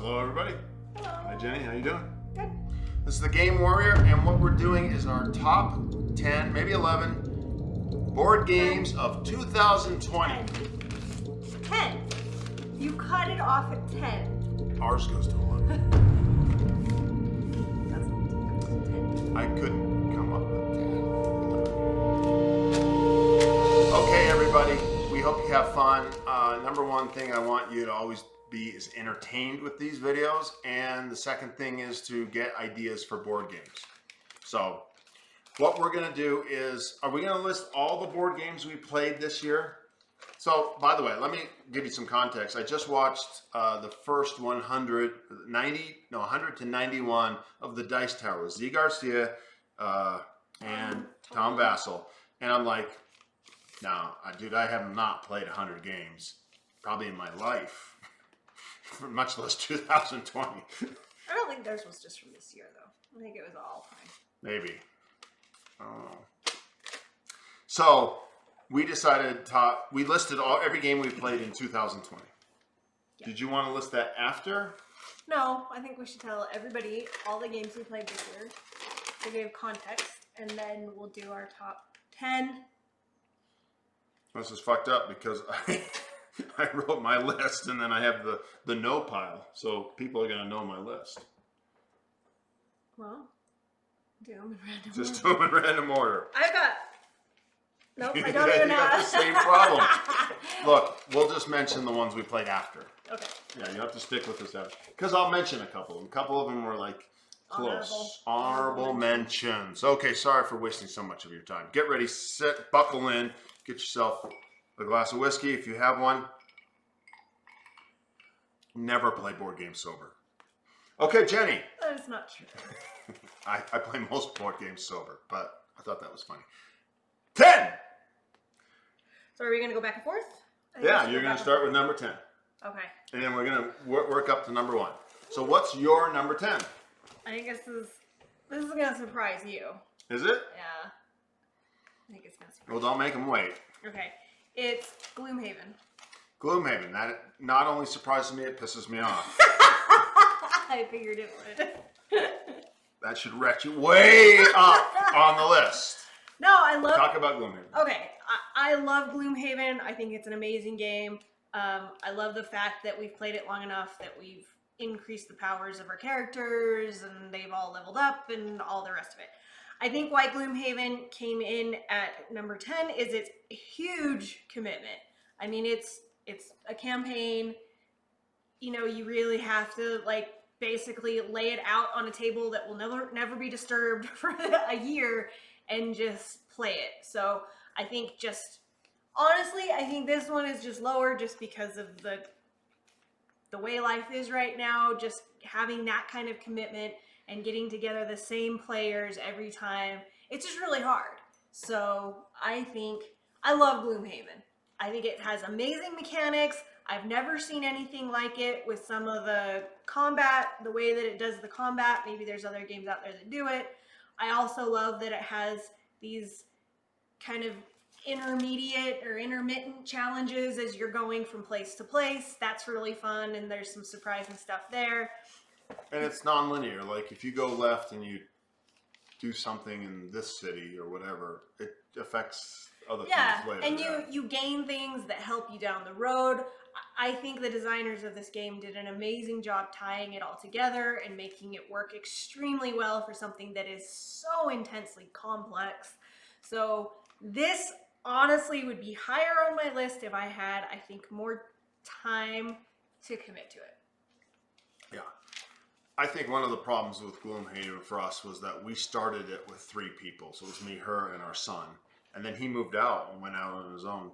Hello, everybody. Hello. Hi, Jenny. How you doing? Good. This is the Game Warrior, and what we're doing is our top 10, maybe 11 board games of 2020. 10. You cut it off at 10. Ours goes to 11. Doesn't. I couldn't come up with 10. Okay, everybody. We hope you have fun. Number one thing I want you to always be is entertained with these videos, and the second thing is to get ideas for board games. So what we're going to do is, are we going to list all the board games we played this year? So, by the way, let me give you some context. I just watched the first 100 to 91 of the Dice Tower with Z Garcia and Tom Vassell. And I'm like, no, dude, I have not played 100 games probably in my life, much less 2020. I don't think theirs was just from this year, though. I think it was all time. Maybe. I don't know. So we decided we listed every game we played in 2020. Yeah. Did you want to list that after? No, I think we should tell everybody all the games we played this year to give context, and then we'll do our top 10. This is fucked up because I wrote my list and then I have the no pile, so people are going to know my list. Well, do them in random order. Just do them in random order. I've got... Nope, I don't even know. You got the same problem. Look, we'll just mention the ones we played after. Okay. Yeah, you have to stick with this after. Because I'll mention a couple of them. A couple of them were like close. Honorable mentions. Okay, sorry for wasting so much of your time. Get ready, sit, buckle in, get yourself a glass of whiskey if you have one. Never play board games sober. Okay, Jenny. That is not true. I play most board games sober, but I thought that was funny. 10! So are we going to go back and forth? Yeah, you're going to start with number 10. Okay. And then we're going to work up to number 1. So what's your number 10? I think this is going to surprise you. Is it? Yeah. I think it's going to surprise Well, don't make them wait. Okay. It's Gloomhaven. Gloomhaven. That not only surprises me, it pisses me off. I figured it would. That should wreck you way up on the list. No, I love... Talk about Gloomhaven. Okay. I love Gloomhaven. I think it's an amazing game. I love the fact that we've played it long enough that we've increased the powers of our characters and they've all leveled up and all the rest of it. I think why Gloomhaven came in at number 10 is its huge commitment. I mean, it's a campaign. You know, you really have to basically lay it out on a table that will never be disturbed for a year and just play it. So I think honestly, I think this one is just lower just because of the way life is right now. Just having that kind of commitment and getting together the same players every time, it's just really hard. So I love Gloomhaven. I think it has amazing mechanics. I've never seen anything like it with some of the combat, the way that it does the combat. Maybe there's other games out there that do it. I also love that it has these kind of intermediate or intermittent challenges as you're going from place to place. That's really fun, and there's some surprising stuff there. And it's non-linear. Like if you go left and you do something in this city or whatever, it affects other things later. And you gain things that help you down the road. I think the designers of this game did an amazing job tying it all together and making it work extremely well for something that is so intensely complex. So this honestly would be higher on my list if I had, I think, more time to commit to it. Yeah. I think one of the problems with Gloomhaven for us was that we started it with 3 people. So it was me, her, and our son. And then he moved out and went out on his own.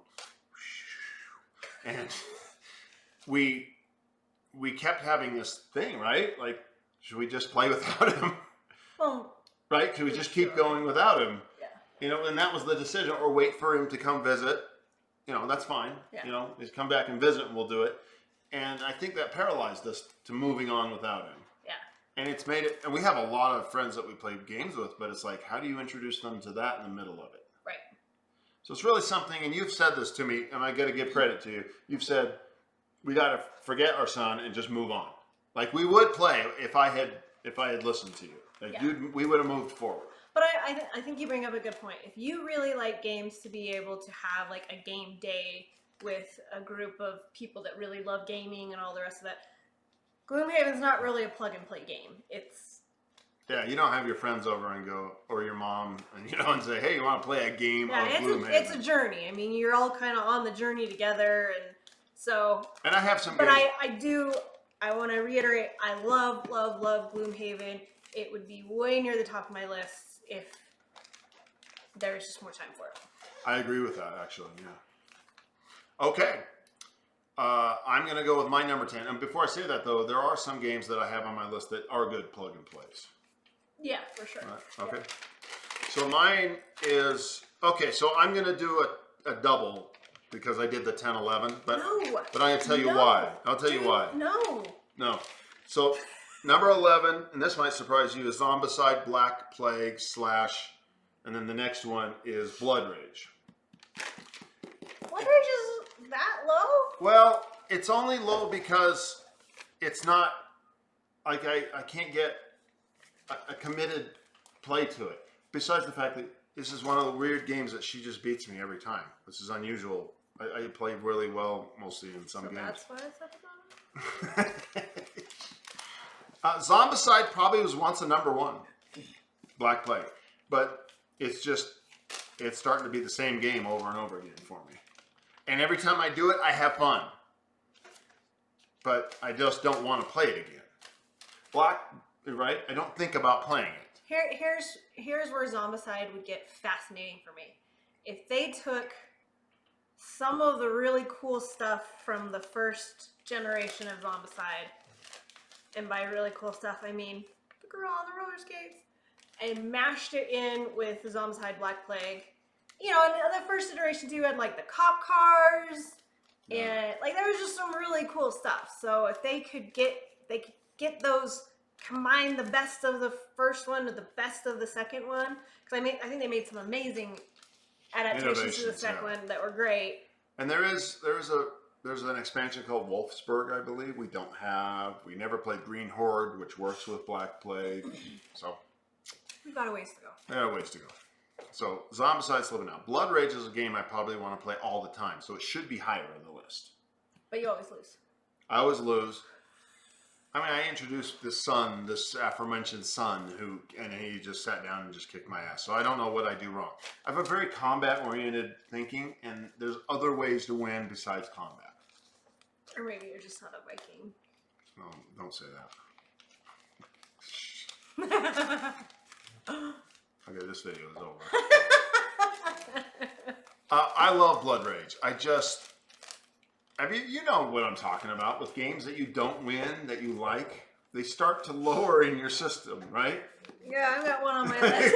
And we kept having this thing, right? Like, should we just play without him? Well, right? Could we just keep going without him? Yeah. You know, and that was the decision. Or wait for him to come visit. You know, that's fine. Yeah. You know, he's come back and visit and we'll do it. And I think that paralyzed us to moving on without him. Yeah. And it's made it, and we have a lot of friends that we play games with, but it's like, how do you introduce them to that in the middle of it? Right. So it's really something, and you've said this to me, and I got to give credit to you. You've said, we got to forget our son and just move on. Like we would play if I had listened to you. Like we would have moved forward. But I think you bring up a good point. If you really like games to be able to have like a game day with a group of people that really love gaming and all the rest of that, Gloomhaven's not really a plug and play game. It's you don't have your friends over and go, or your mom, and and say, "Hey, you want to play a game of Gloomhaven?" It's a journey. I mean, you're all kind of on the journey together, and so. And I have some. But I want to reiterate. I love Gloomhaven. It would be way near the top of my list if there was just more time for it. I agree with that, actually. Yeah. Okay. I'm going to go with my number 10. And before I say that, though, there are some games that I have on my list that are good plug and plays. Yeah, for sure. Right. Okay. Yeah. So mine is... Okay, so I'm going to do a double because I did the 10-11. But I'm going to tell you why. I'll tell you why. No. So number 11, and this might surprise you, is Zombicide, Black Plague, / and then the next one is Blood Rage. Blood Rage is that low? Well, it's only low because it's not like I can't get a committed play to it. Besides the fact that this is one of the weird games that she just beats me every time. This is unusual. I play really well mostly in some games. That's why it's at the bottom? Zombicide probably was once a number 1. Black Plague. But it's starting to be the same game over and over again for me. And every time I do it, I have fun. But I just don't want to play it again. Right? I don't think about playing it. Here's where Zombicide would get fascinating for me. If they took some of the really cool stuff from the first generation of Zombicide, and by really cool stuff, I mean the girl on the roller skates, and mashed it in with the Zombicide Black Plague. You know, and the first iteration too had like the cop cars, and like there was just some really cool stuff. So if they could get those, combine the best of the first one with the best of the second one, because I think they made some amazing adaptations to the second one that were great. And there's an expansion called Wolfsburg, I believe. We never played Green Horde, which works with Black Plague. So we've got a ways to go. Yeah, a ways to go. So Zombicide's living out. Blood Rage is a game I probably want to play all the time, so it should be higher on the list. But you always lose. I always lose. I mean, I introduced this aforementioned son, and he just sat down and just kicked my ass. So I don't know what I do wrong. I have a very combat-oriented thinking, and there's other ways to win besides combat. Or maybe you're just not a Viking. No, don't say that. Okay, this video is over. I love Blood Rage. You know what I'm talking about with games that you don't win, that you like. They start to lower in your system, right? Yeah, I've got one on my list.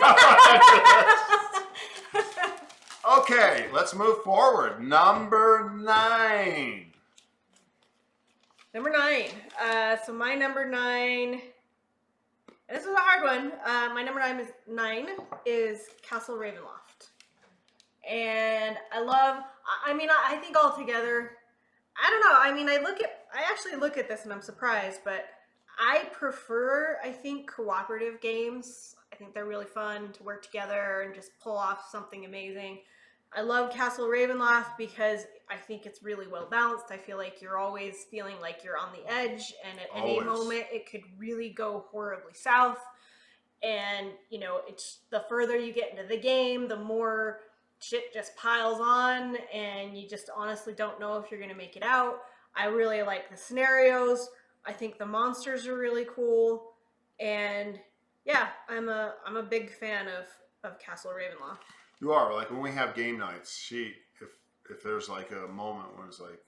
Okay, let's move forward. Number 9. Number 9. So my number 9. This is a hard one. My number 9 is Castle Ravenloft. And I think altogether, I don't know. I mean, I actually look at this and I'm surprised, but I prefer, cooperative games. I think they're really fun to work together and just pull off something amazing. I love Castle Ravenloft because I think it's really well balanced. I feel like you're always feeling like you're on the edge, and at any moment it could really go horribly south. And, it's the further you get into the game, the more shit just piles on, and you just honestly don't know if you're going to make it out. I really like the scenarios. I think the monsters are really cool. And yeah, I'm a big fan of Castle Ravenloft. You are. Like when we have game nights, if there's like a moment when it's like,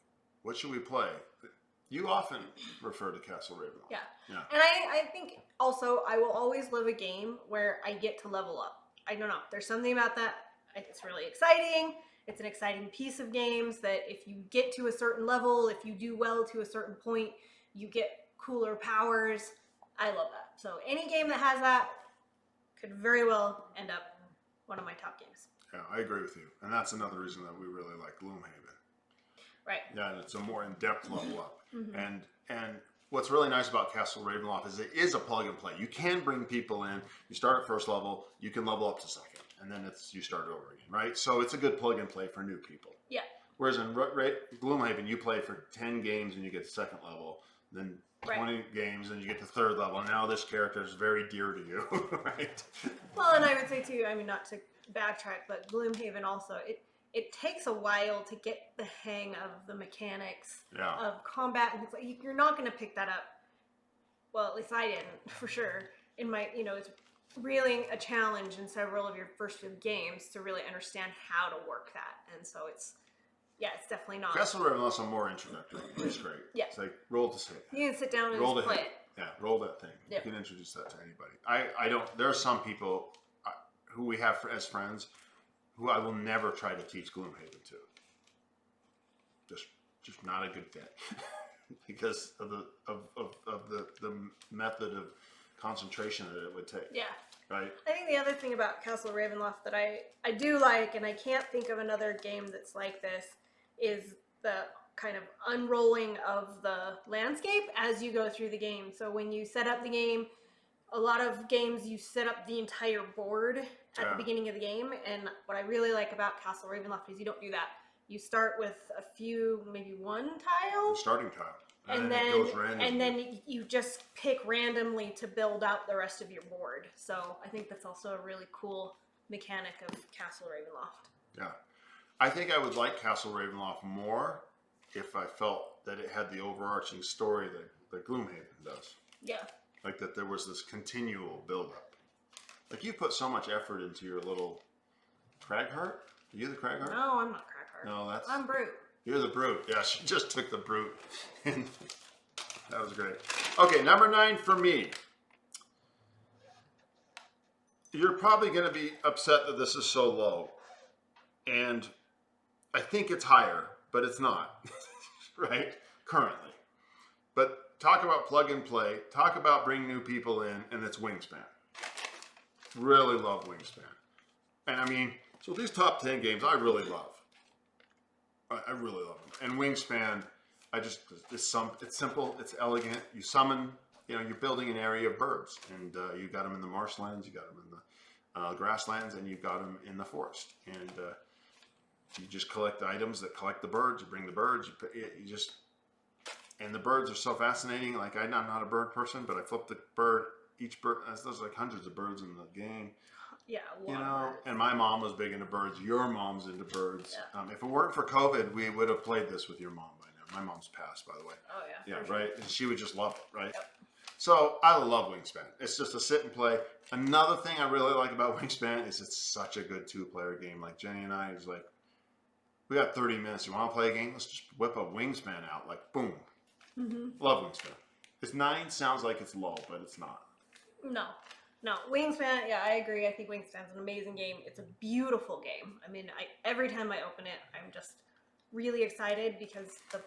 what should we play? You often refer to Castle Ravenloft. Yeah. And I think also I will always love a game where I get to level up. I don't know. There's something about that. It's really exciting. It's an exciting piece of games that if you get to a certain level, if you do well to a certain point, you get cooler powers. I love that. So any game that has that could very well end up one of my top games. Yeah, I agree with you. And that's another reason that we really like Gloomhaven. Right. Yeah, it's a more in-depth level up. Mm-hmm. And what's really nice about Castle Ravenloft is it is a plug and play. You can bring people in. You start at first level. You can level up to second, and then you start over again, right? So it's a good plug and play for new people. Yeah. Whereas in Gloomhaven, you play for 10 games and you get to second level, then 20 games and you get to third level. And now this character is very dear to you, right? Well, and I would say too, I mean, not to backtrack, but Gloomhaven also, it takes a while to get the hang of the mechanics of combat and things like. You're not going to pick that up. Well, at least I didn't, for sure. In my, it's really a challenge in several of your first few games to really understand how to work that, and so it's definitely not. Castle Ravenloft's a more introductory. It's great. Yeah. It's like roll to save. You can sit down and just play it. Yeah, roll that thing. Yep. You can introduce that to anybody. I don't. There are some people who we have as friends who I will never try to teach Gloomhaven to. Just not a good fit because of the method of concentration that it would take. Yeah. Right. I think the other thing about Castle Ravenloft that I do like, and I can't think of another game that's like this, is the kind of unrolling of the landscape as you go through the game. So when you set up the game, a lot of games you set up the entire board at the beginning of the game, and what I really like about Castle Ravenloft is you don't do that. You start with a few, maybe one tile. The starting tile. And then you just pick randomly to build out the rest of your board. So I think that's also a really cool mechanic of Castle Ravenloft. Yeah. I think I would like Castle Ravenloft more if I felt that it had the overarching story that Gloomhaven does. Yeah. Like that there was this continual build-up. Like you put so much effort into your little Cragheart. Are you the Cragheart? No, I'm not Cragheart. No, I'm Brute. You're the Brute. Yeah, she just took the Brute. That was great. Okay, number 9 for me. You're probably going to be upset that this is so low. And I think it's higher, but it's not. Right? Currently. But talk about plug and play. Talk about bring new people in, and it's Wingspan. Really love Wingspan. And I mean, so these top 10 games I really love. I really love them. And Wingspan, it's simple, it's elegant. You summon, you're building an area of birds, and you got them in the marshlands, you got them in the grasslands, and you've got them in the forest. And you just collect the items that collect the birds. You bring the birds. And the birds are so fascinating. Like I'm not a bird person, but I flip the bird. Each bird, there's like hundreds of birds in the game. Yeah, a lot. And my mom was big into birds. Your mom's into birds. Yeah. If it weren't for COVID, we would have played this with your mom by now. My mom's passed, by the way. Oh, yeah. Yeah, right? And she would just love it, right? Yep. So I love Wingspan. It's just a sit and play. Another thing I really like about Wingspan is it's such a good 2-player game. Like Jenny and I, is like, we got 30 minutes. You want to play a game? Let's just whip a Wingspan out. Like, boom. Mm-hmm. Love Wingspan. It's 9 sounds like it's low, but it's not. No, Wingspan, yeah, I agree. I think Wingspan's an amazing game. It's a beautiful game. I mean, every time I open it, I'm just really excited because the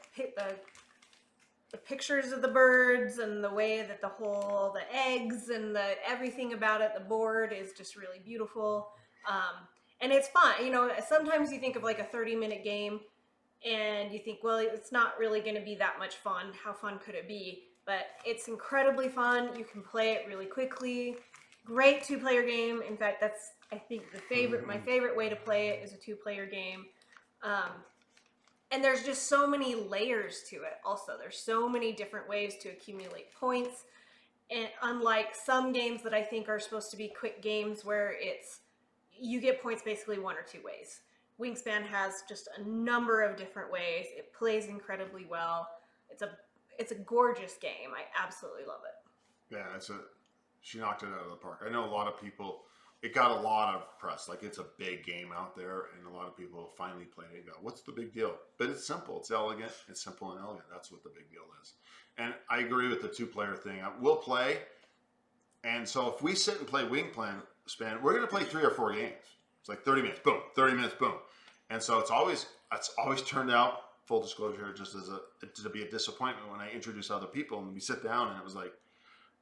pictures of the birds and the way that the eggs and everything about it, the board is just really beautiful. And it's fun. Sometimes you think of like a 30-minute game and you think, well, it's not really going to be that much fun. How fun could it be? But it's incredibly fun. You can play it really quickly. Great 2-player game. In fact, that's, I think, my favorite way to play it is a 2-player game. And there's just so many layers to it also. There's so many different ways to accumulate points. And unlike some games that I think are supposed to be quick games where you get points basically one or two ways. Wingspan has just a number of different ways. It plays incredibly well. It's a gorgeous game. I absolutely love it. Yeah, she knocked it out of the park. I know a lot of people, it got a lot of press. Like it's a big game out there, and a lot of people finally played it and go, what's the big deal? But it's simple. It's elegant. It's simple and elegant. That's what the big deal is. And I agree with the 2-player thing. We'll play. And so if we sit and play Wingspan, we're going to play 3 or 4 games. It's like 30 minutes, boom, 30 minutes, boom. And so it's always turned out, full disclosure, just to be a disappointment when I introduce other people and we sit down and it was like,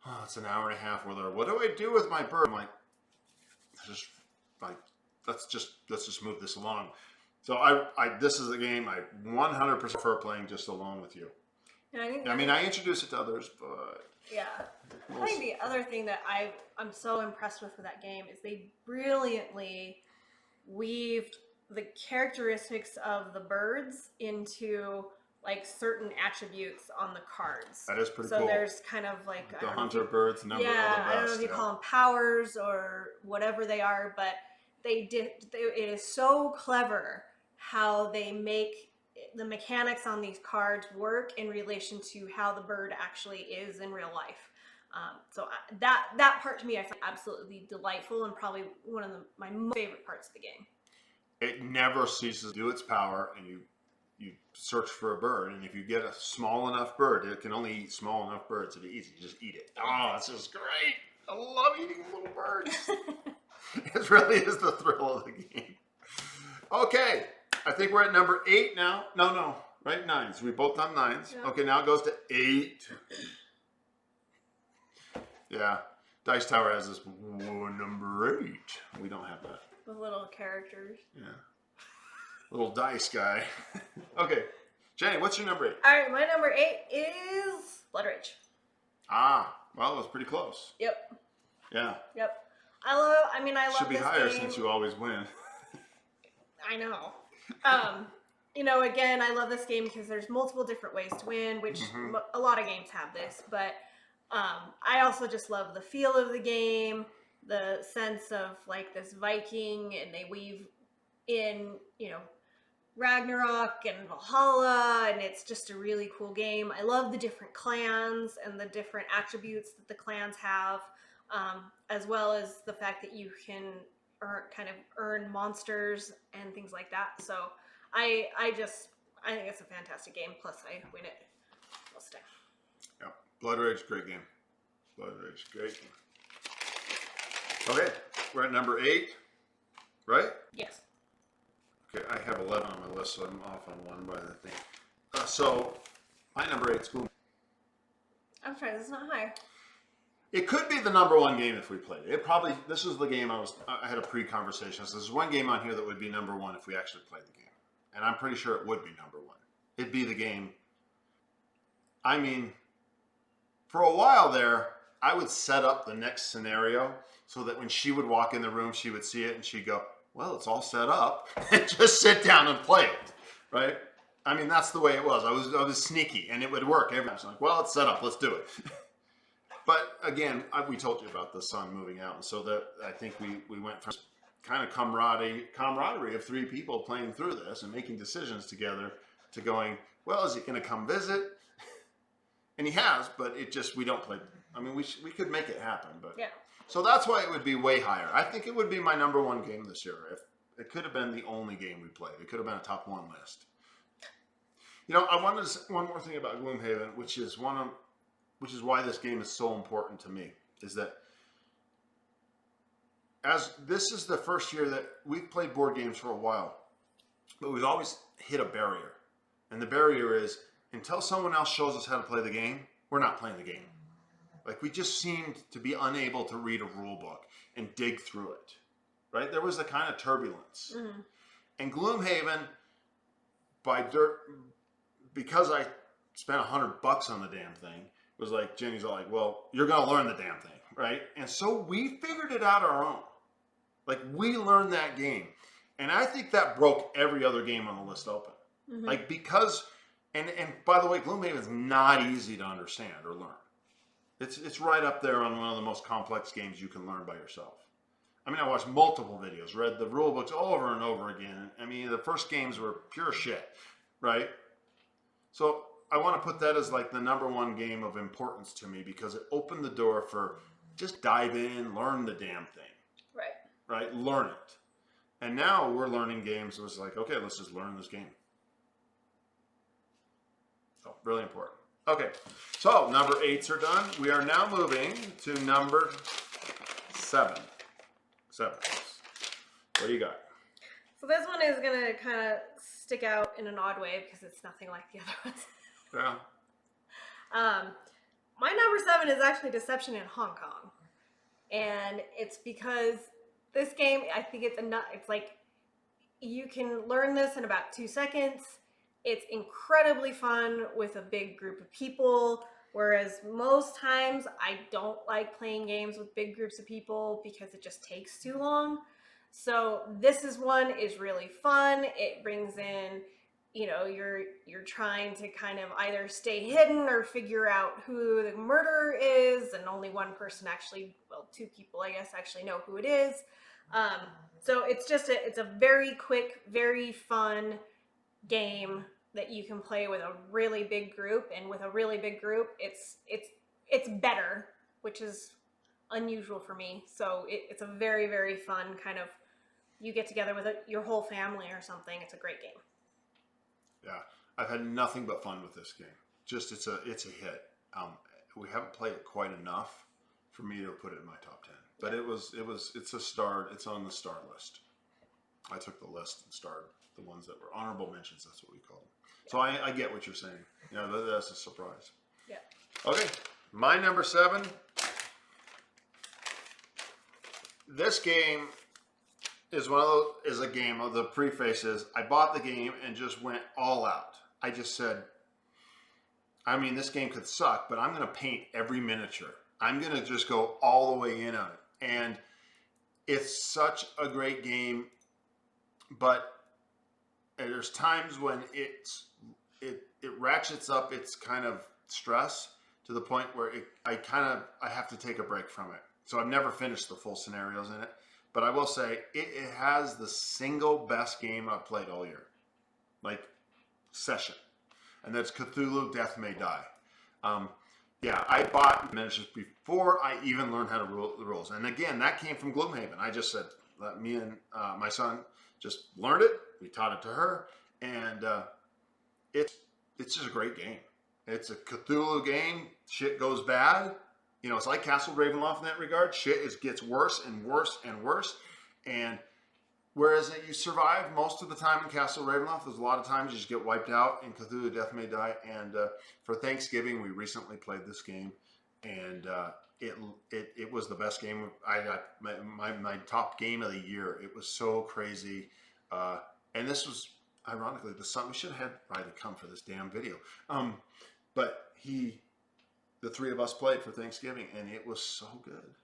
oh, it's an hour and a half where they're, what do I do with my bird? I'm like, let's just move this along. So this is a game I 100% prefer playing just alone with you. And I think I mean, I introduced it to others, but yeah. I think the other thing that I'm so impressed with that game is they brilliantly weaved the characteristics of the birds into like certain attributes on the cards. that is pretty so cool. there's kind of like The hunter birds number are the best. I don't know if you call them powers or whatever they are, but it is so clever how they make the mechanics on these cards work in relation to how the bird actually is in real life. That part to me I find absolutely delightful and probably one of my most favorite parts of the game. It never ceases to do its power, and you search for a bird, and if you get a small enough bird, it can only eat small enough birds if it eats it. You just eat it. Oh, this is great. I love eating little birds. It really is the thrill of the game. Okay, I think we're at number 8 now. No, right? 9s. We both done 9s. Yeah. Okay, now it goes to 8. Yeah, Dice Tower has this number 8. We don't have that. With little characters. Yeah. Little dice guy. Okay, Jenny, what's your number 8? All right, my number 8 is Blood Rage. Ah, well, it was pretty close. Yep. Yeah. Yep. I love Should be this higher game. since you always win. I know. Again, I love this game because there's multiple different ways to win, which a lot of games have this, but I also just love the feel of the game, the sense of like this Viking, and they weave in, Ragnarok and Valhalla, and it's just a really cool game. I love the different clans and the different attributes that the clans have, as well as the fact that you can earn monsters and things like that. So I think it's a fantastic game. Plus, I win it most of the time. Yeah, Blood Rage, great game. Blood Rage, great game. Okay, we're at number 8, right? Yes. Okay, I have 11 on my list, so I'm off on one by the thing. So, my number 8 is Gloom. I'm sorry, this is not high. It could be the number 1 game if we played it. This was the game I had a pre-conversation. So there's one game on here that would be number 1 if we actually played the game. And I'm pretty sure it would be number 1. It'd be the game. I mean, for a while there, I would set up the next scenario so that when she would walk in the room, she would see it and she'd go, well, it's all set up, and just sit down and play it, right? I mean, that's the way it was. I was sneaky, and it would work. Everyone's like, well, it's set up. Let's do it. But again, we told you about the sun moving out, and so that I think we went from kind of camaraderie of 3 people playing through this and making decisions together to going, well, is he going to come visit? And he has, but we don't play. I mean, we could make it happen, but yeah. So that's why it would be way higher. I think it would be my number 1 game this year. If it could have been the only game we played, it could have been a top 1 list. I wanted to say one more thing about Gloomhaven, which is why this game is so important to me, is that as this is the first year that we've played board games for a while, but we've always hit a barrier. And the barrier is, until someone else shows us how to play the game, we're not playing the game. Like, we just seemed to be unable to read a rule book and dig through it, right? There was a kind of turbulence. Mm-hmm. And Gloomhaven, because I spent $100 on the damn thing, was like, Jenny's all like, well, you're going to learn the damn thing, right? And so we figured it out our own. Like, we learned that game. And I think that broke every other game on the list open. Mm-hmm. Like, because, and by the way, Gloomhaven is not easy to understand or learn. It's right up there on one of the most complex games you can learn by yourself. I mean, I watched multiple videos, read the rule books over and over again. I mean, the first games were pure shit, right? So I want to put that as like the number 1 game of importance to me because it opened the door for just dive in, learn the damn thing. Right? Learn it. And now we're learning games. It was like, okay, let's just learn this game. So, really important. Okay, so number 8s are done. We are now moving to number 7. 7. What do you got? So this one is going to kind of stick out in an odd way because it's nothing like the other ones. Yeah. My number 7 is actually Deception in Hong Kong. And it's because this game, I think it's like you can learn this in about 2 seconds. It's incredibly fun with a big group of people, whereas most times I don't like playing games with big groups of people because it just takes too long. So this is really fun. It brings in, you're trying to kind of either stay hidden or figure out who the murderer is, and only one person actually, well, two people I guess actually know who it is. Um, so it's a very quick, very fun game that you can play with a really big group, and with a really big group, it's better, which is unusual for me. So it's a very, very fun kind of, you get together with your whole family or something. It's a great game. Yeah, I've had nothing but fun with this game. Just it's a hit. We haven't played it quite enough for me to put it in my top 10, but it's a start. It's on the star list. I took the list and starred the ones that were honorable mentions. That's what we call them. So I get what you're saying. That's a surprise. Yeah. Okay, my number 7. This game is is a game of the prefaces. I bought the game and just went all out. I just said, this game could suck, but I'm going to paint every miniature. I'm going to just go all the way in on it. And it's such a great game, but there's times when it ratchets up its kind of stress to the point where I have to take a break from it. So I've never finished the full scenarios in it. But I will say, it has the single best game I've played all year. Like, session. And that's Cthulhu Death May Die. I bought miniatures before I even learned how to rule the rules. And again, that came from Gloomhaven. I just said, me and my son just learned it. We taught it to her. And it's just a great game. It's a Cthulhu game. Shit goes bad. It's like Castle Ravenloft in that regard. Shit gets worse and worse and worse. And whereas you survive most of the time in Castle Ravenloft, there's a lot of times you just get wiped out in Cthulhu Death May Die. And for Thanksgiving, we recently played this game. And it was the best game. I got my top game of the year. It was so crazy. And this was, ironically, the son. We should have had Ryder come for this damn video. But the three of us played for Thanksgiving, and it was so good.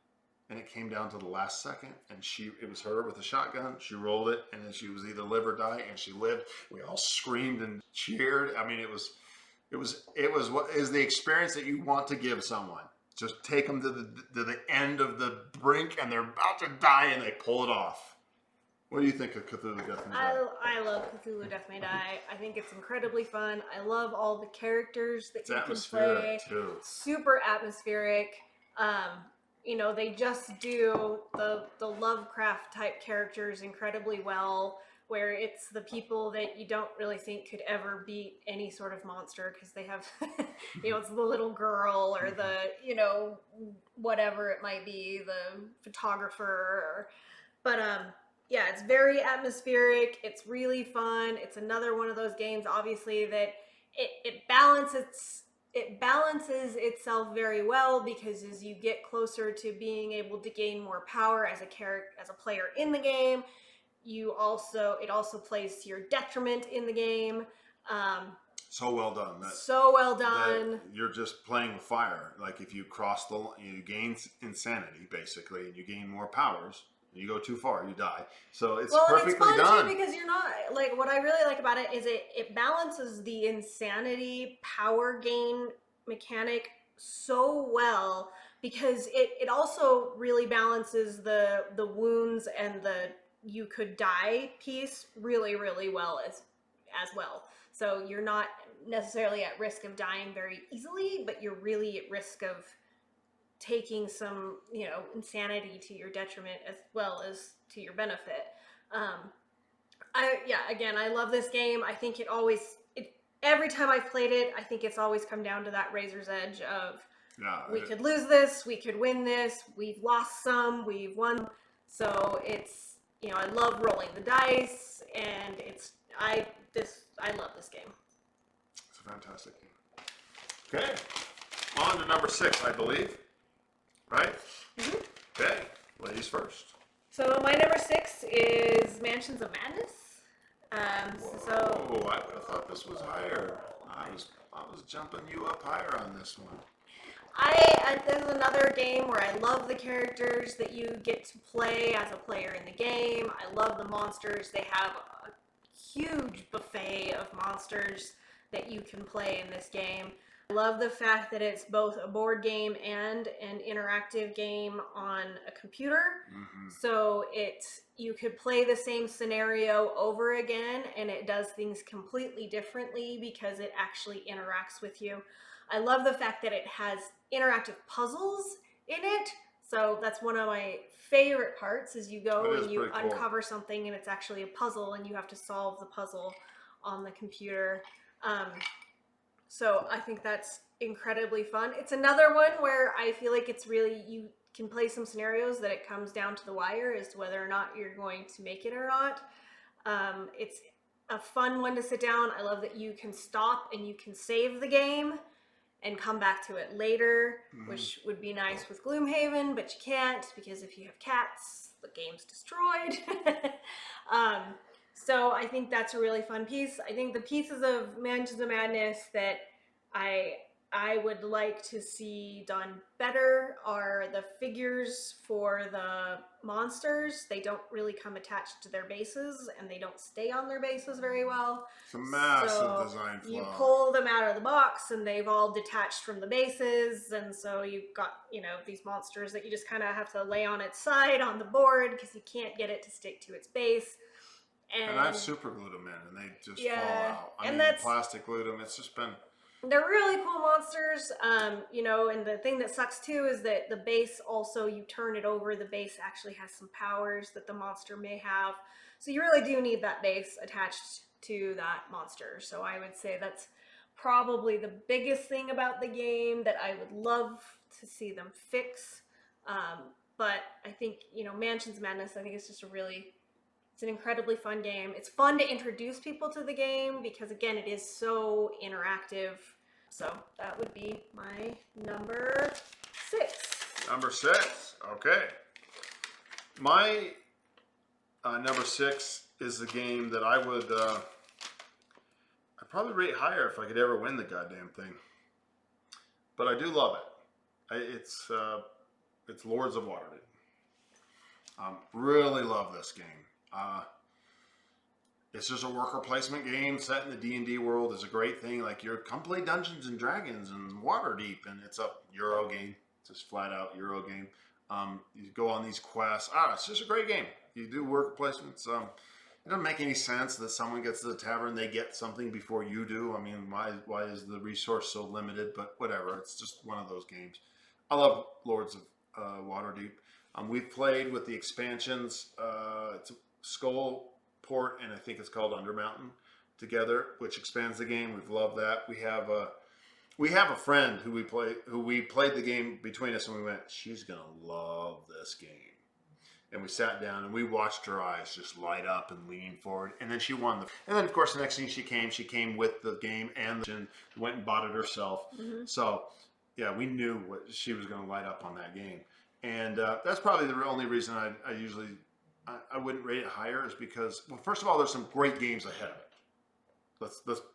And it came down to the last second, and it was her with a shotgun. She rolled it, and then she was either live or die, and she lived. We all screamed and cheered. It was what is the experience that you want to give someone. Just take them to the end of the brink, and they're about to die, and they pull it off. What do you think of Cthulhu Death May Die? I love Cthulhu Death May Die. I think it's incredibly fun. I love all the characters that you can play. Too. Super atmospheric. They just do the Lovecraft type characters incredibly well, where it's the people that you don't really think could ever beat any sort of monster because they have, it's the little girl or the, whatever it might be, the photographer. Yeah, it's very atmospheric. It's really fun. It's another one of those games, obviously, that it balances itself very well, because as you get closer to being able to gain more power as a player in the game, it also plays to your detriment in the game. So well done. So well done. You're just playing with fire. Like if you cross you gain insanity basically, and you gain more powers. You go too far, you die. So it's perfectly done. It's fun too, because you're not what I really like about it is it balances the insanity power gain mechanic so well, because it also really balances the wounds and the you could die piece really, really well as well. So you're not necessarily at risk of dying very easily, but you're really at risk of taking some, insanity to your detriment as well as to your benefit. I love this game. I think every time I've played it, I think it's always come down to that razor's edge of, we could lose this, we could win this, we've lost some, we've won. So it's, I love rolling the dice, and I love this game. It's a fantastic game. Okay, on to number 6, I believe. Right? Mm-hmm. Okay, ladies first. So my number 6 is Mansions of Madness. So I would have thought this was higher. I was jumping you up higher on this one. there's another game where I love the characters that you get to play as a player in the game. I love the monsters. They have a huge buffet of monsters that you can play in this game. I love the fact that it's both a board game and an interactive game on a computer. So you could play the same scenario over again and it does things completely differently because it actually interacts with you. I love the fact that it has interactive puzzles in it. So that's one of my favorite parts is you go and you uncover something and it's actually a puzzle and you have to solve the puzzle on the computer. So I think that's incredibly fun. It's another one where I feel like it's really, you can play some scenarios that it comes down to the wire as to whether or not you're going to make it or not. It's a fun one to sit down. I love that you can stop and you can save the game and come back to it later, which would be nice with Gloomhaven, but you can't because if you have cats, the game's destroyed. So I think that's a really fun piece. I think the pieces of Mansions of Madness that I would like to see done better are the figures for the monsters. They don't really come attached to their bases and they don't stay on their bases very well. It's a massive design flaw. You pull them out of the box and they've all detached from the bases, and so you've got, these monsters that you just kind of have to lay on its side on the board because you can't get it to stick to its base. And I've super glued them in and they just fall out. I mean, plastic glued them. It's just been... They're really cool monsters, and the thing that sucks too is that the base also, you turn it over, the base actually has some powers that the monster may have. So you really do need that base attached to that monster. So I would say that's probably the biggest thing about the game that I would love to see them fix. But I think, Mansions of Madness, I think it's just it's an incredibly fun game. It's fun to introduce people to the game because, again, it is so interactive. So that would be my number 6. Number 6. Okay. My number 6 is the game that I would I'd probably rate higher if I could ever win the goddamn thing. But I do love it. It's Lords of Waterdeep. Really love this game. It's just a worker placement game set in the D&D world. Is a great thing. Like, come play Dungeons and Dragons and Waterdeep, and it's a Euro game. It's just flat out Euro game. You go on these quests. It's just a great game. You do worker placements. It doesn't make any sense that someone gets to the tavern, they get something before you do. I mean, why is the resource so limited? But whatever. It's just one of those games. I love Lords of Waterdeep. We've played with the expansions. It's a Skull Port, and I think it's called Undermountain together, which expands the game. We've loved that. We have a friend who we played the game between us, and we went, she's gonna love this game. And we sat down and we watched her eyes just light up and lean forward, and then she won and then of course the next thing she came with the game and went and bought it herself. So yeah, we knew what she was going to light up on that game, and that's probably the only reason I wouldn't rate it higher, is because, well, first of all, there's some great games ahead of it.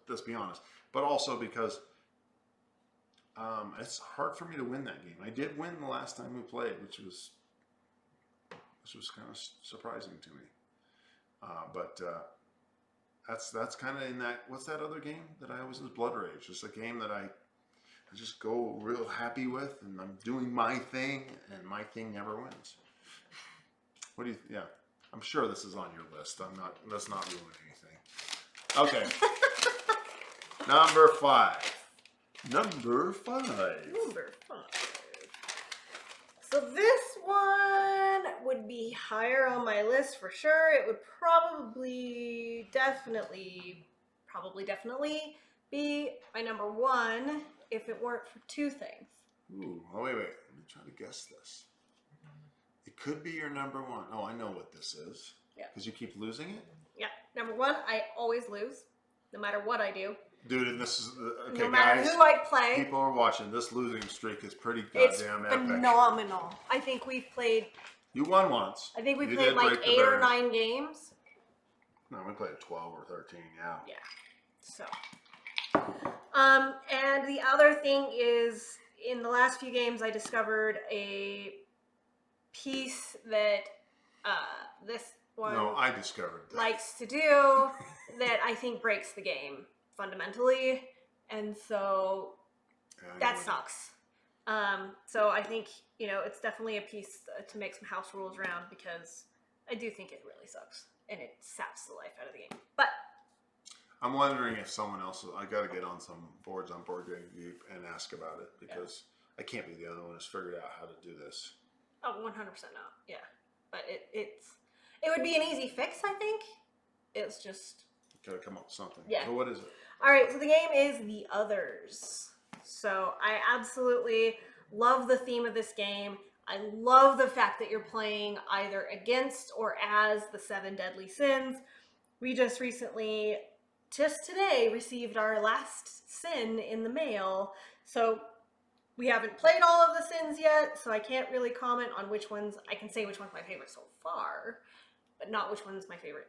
Let's be honest. But also because it's hard for me to win that game. I did win the last time we played, which was kind of surprising to me. But that's kind of in that. What's that other game that I always lose? Blood Rage. It's a game that I just go real happy with, and I'm doing my thing, and my thing never wins. What do you? Yeah, I'm sure this is on your list. Let's not ruin anything. Okay. Number 5. Number 5. So this one would be higher on my list for sure. It would probably definitely be my number 1 if it weren't for 2 things. Ooh, oh wait. Let me try to guess this. It could be your number 1. Oh, I know what this is. Yeah. Because you keep losing it? Yeah. Number 1, I always lose, no matter what I do. Dude, and this is okay, no matter guys, who I play. People are watching. This losing streak is pretty goddamn epic. It's phenomenal. I think we've played. You won once. I think we played like 8 or 9 games. No, we played 12 or 13. Yeah. Yeah. So, and the other thing is, in the last few games, I discovered a piece that this one No, I discovered that. likes to do that I think breaks the game fundamentally, and so that sucks. So I think, it's definitely a piece to make some house rules around, because I do think it really sucks and it saps the life out of the game. But I'm wondering if someone else. I got to get on some boards on Board Game Geek and ask about it, because I can't be the only one who's figured out how to do this. oh, 100% not. Yeah, but it would be an easy fix, I think. It's just Got to come up with something. Yeah. So what is it? all right. So the game is The Others. So I absolutely love the theme of this game. I love the fact that you're playing either against or as the 7 deadly sins. We just recently, just today, received our last sin in the mail. So we haven't played all of the sins yet, so I can't really comment on which ones. I can say which one's my favorite so far, but not which one's my favorite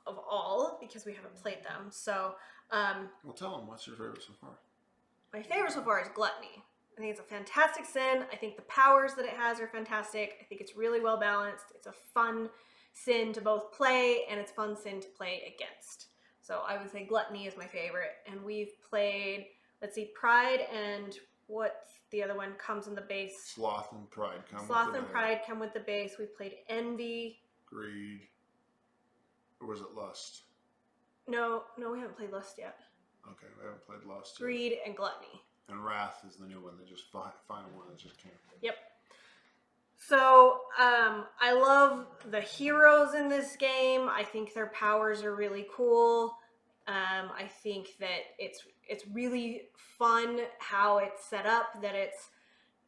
of all, because we haven't played them. So, Well, tell them what's your favorite so far. my favorite so far is Gluttony. I think it's a fantastic sin. I think the powers that it has are fantastic. I think it's really well balanced. It's a fun sin to both play, and it's a fun sin to play against. So I would say Gluttony is my favorite. And we've played, let's see, Pride, and what's the other one comes in the base? Sloth and Pride come. Sloth and Pride come with the base. We've played Envy. Greed. Or was it Lust? No, we haven't played Lust yet. Okay, we haven't played Lust yet. Greed and Gluttony. And Wrath is the new one that just final one that just came. Yep. So, I love the heroes in this game. I think their powers are really cool. I think that it's really fun how it's set up, that it's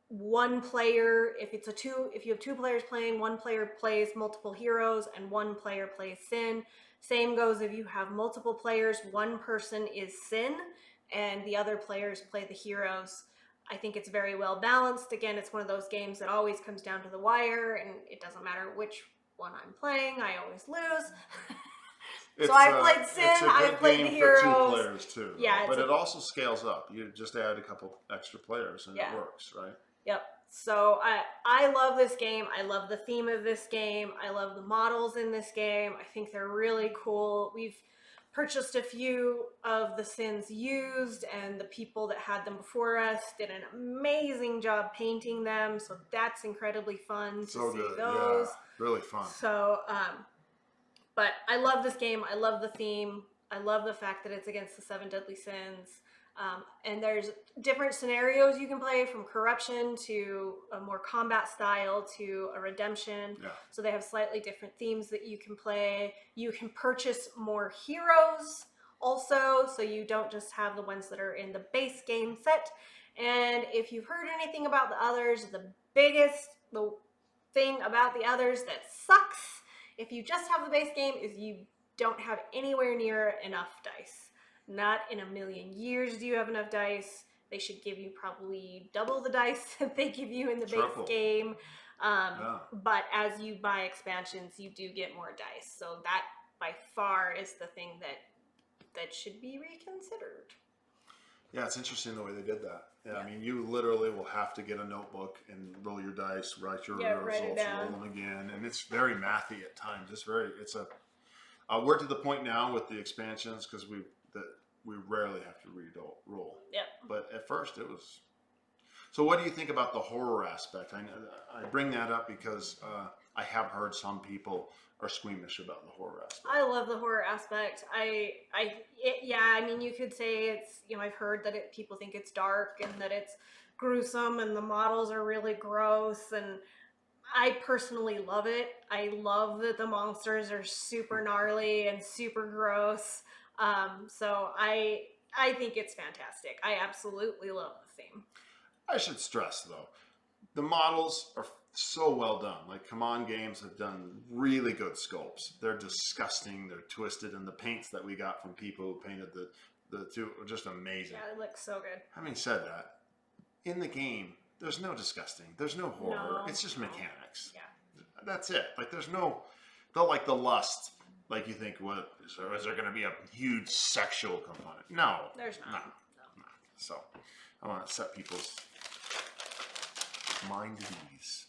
one player. If you have 2 players playing, one player plays multiple heroes and one player plays Sin. Same goes if you have multiple players, one person is Sin and the other players play the heroes. I think it's very well balanced. Again, it's one of those games that always comes down to the wire, and it doesn't matter which one I'm playing, I always lose. So I've played Sin, I've played the heroes. For 2 players too. Yeah, but it also scales up. You just add a couple extra players and it works, right? Yep. So I love this game. I love the theme of this game. I love the models in this game. I think they're really cool. We've purchased a few of the sins used, and the people that had them before us did an amazing job painting them. So that's incredibly fun to see those. Yeah, really fun. So, but I love this game. I love the theme. I love the fact that it's against the 7 deadly sins. And there's different scenarios you can play, from corruption to a more combat style to a redemption. Yeah. So they have slightly different themes that you can play. You can purchase more heroes also, so you don't just have the ones that are in the base game set. And if you've heard anything about the others, the thing about the others that sucks if you just have the base game is you don't have anywhere near enough dice. Not in a million years do you have enough dice. They should give you probably double the dice that they give you in the base game. But as you buy expansions, you do get more dice. So that by far is the thing that should be reconsidered. Yeah, it's interesting the way they did that. Yeah, I mean, you literally will have to get a notebook and roll your dice, write your results, roll them again, and it's very mathy at times. We're to the point now with the expansions, because we rarely have to roll. Yep. But at first it was. So what do you think about the horror aspect? I bring that up because I have heard some people are squeamish about the horror aspect. I love the horror aspect. I mean, you could say it's, I've heard that people think it's dark and that it's gruesome and the models are really gross, and I personally love it. I love that the monsters are super gnarly and super gross. So I think it's fantastic. I absolutely love the theme. I should stress though, the models are so well done. Like Come Games have done really good sculpts. They're disgusting. They're twisted, and the paints that we got from people who painted the 2 are just amazing. Yeah, it looks so good. Having said that, in the game, there's no disgusting. There's no horror. It's just mechanics. Yeah. That's it. Like there's no, like the Lust. Like you think, what is there going to be a huge sexual component? No, There's not. no. So I want to set people's mind at ease.